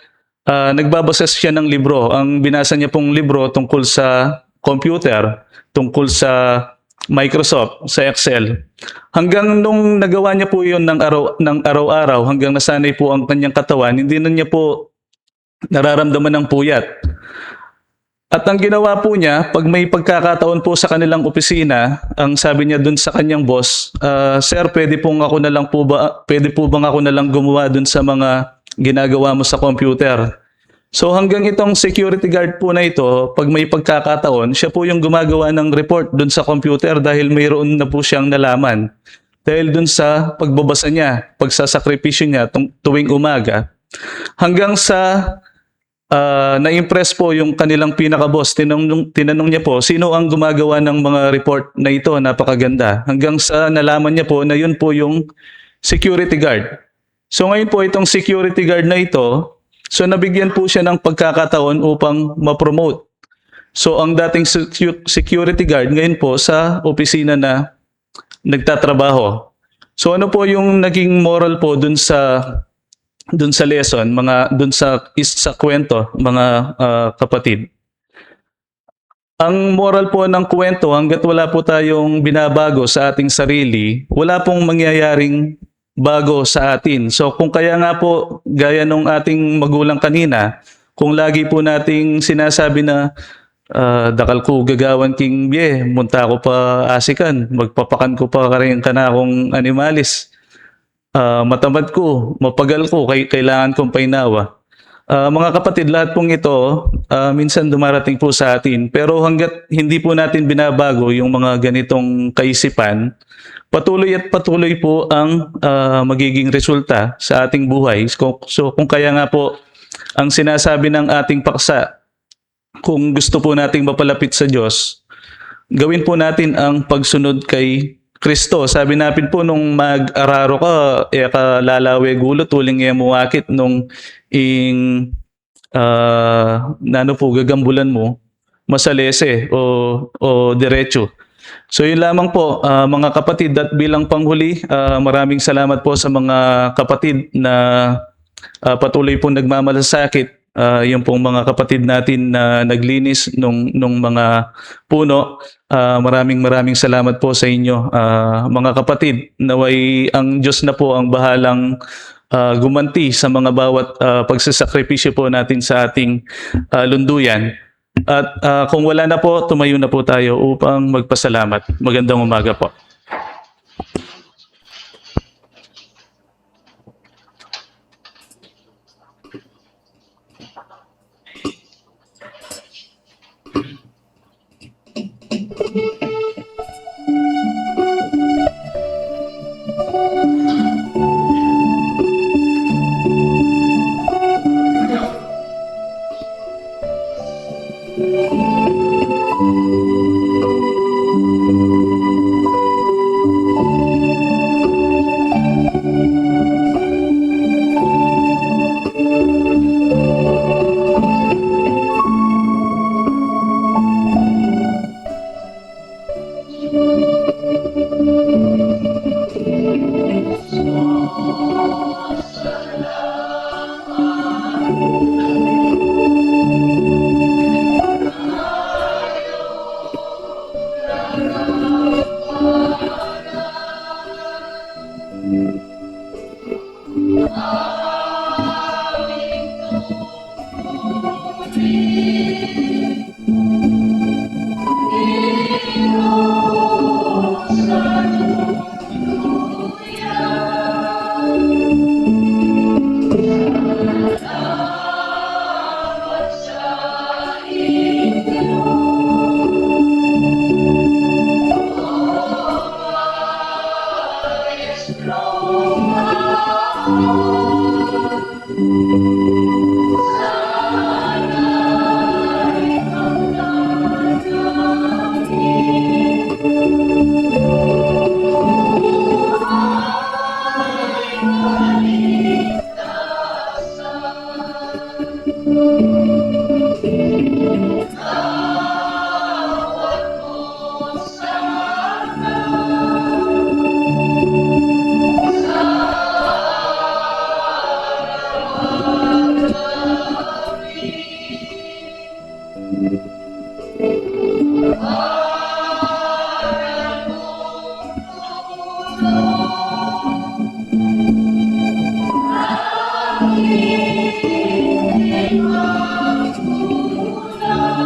nagbabasa siya ng libro. Ang binasa niya pong libro tungkol sa computer, tungkol sa Microsoft, sa Excel. Hanggang nung nagawa niya po yun ng araw-araw, hanggang nasanay po ang kanyang katawan, hindi na niya po nararamdaman ng puyat. At ang ginawa po niya, pag may pagkakataon po sa kanilang opisina, ang sabi niya dun sa kanyang boss, "Sir, pwede po bang ako na lang gumawa dun sa mga ginagawa mo sa computer?" So hanggang itong security guard po na ito, pag may pagkakataon, siya po yung gumagawa ng report dun sa computer dahil mayroon na po siyang nalaman. Dahil dun sa pagbabasa niya, pagsasakripisyo niya tuwing umaga, hanggang sa na-impress po yung kanilang pinaka-boss. Tinanong niya po, sino ang gumagawa ng mga report na ito? Napakaganda. Hanggang sa nalaman niya po na yun po yung security guard. So ngayon po itong security guard na ito, so nabigyan po siya ng pagkakataon upang ma-promote. So ang dating security guard ngayon po sa opisina na nagtatrabaho. So ano po yung naging moral po dun sa lesson, dun sa kwento, mga kapatid? Ang moral po ng kwento, hanggat wala po tayong binabago sa ating sarili, wala pong mangyayaring bago sa atin. So kung kaya nga po, gaya nung ating magulang kanina, kung lagi po nating sinasabi na dakal ko gagawan king biye, munta ko pa asikan, magpapakan ko pa karing kanakong animalis. Matamad ko, mapagal ko, kailangan kong painawa. Mga kapatid, lahat pong ito, minsan dumarating po sa atin. Pero hanggat hindi po natin binabago yung mga ganitong kaisipan, patuloy at patuloy po ang magiging resulta sa ating buhay. So kung kaya nga po, ang sinasabi ng ating paksa, kung gusto po nating mapalapit sa Diyos, gawin po natin ang pagsunod kay Kristo. Sabi natin po nung mag-araro ka, kalalawe gulo, tuling muwakit nung gagambulan mo, masalese o diretso. So yun lamang po mga kapatid, at bilang panghuli, maraming salamat po sa mga kapatid na patuloy po nagmamalasakit. Yung pong mga kapatid natin na naglinis nung mga puno. Maraming salamat po sa inyo mga kapatid. Naway ang Diyos na po ang bahalang gumanti sa mga bawat pagsasakripisyo po natin sa ating lunduyan. At kung wala na po, tumayo na po tayo upang magpasalamat. Magandang umaga po.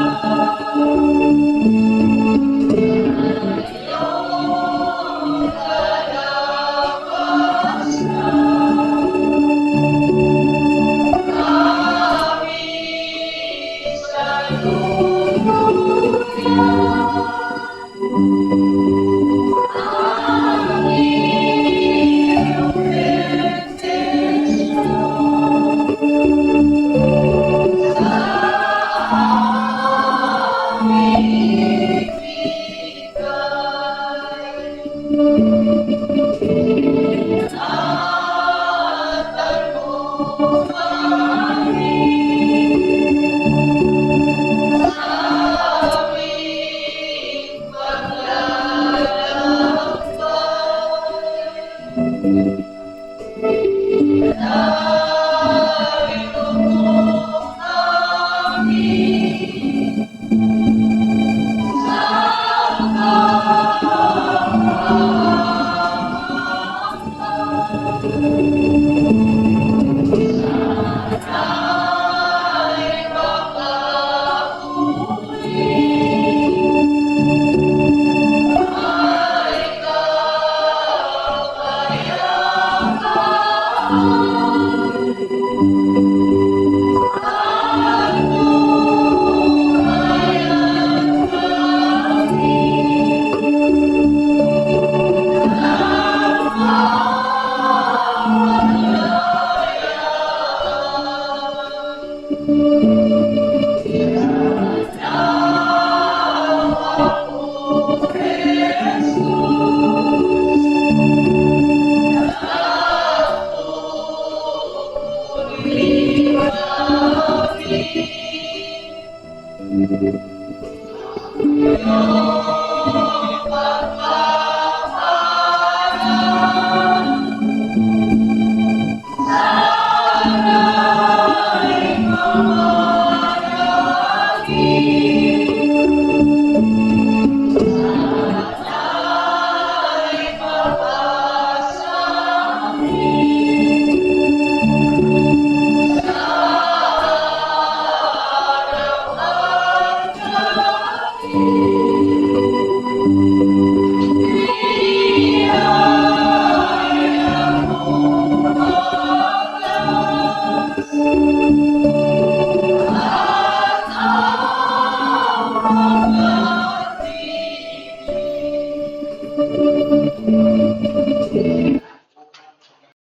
Amen.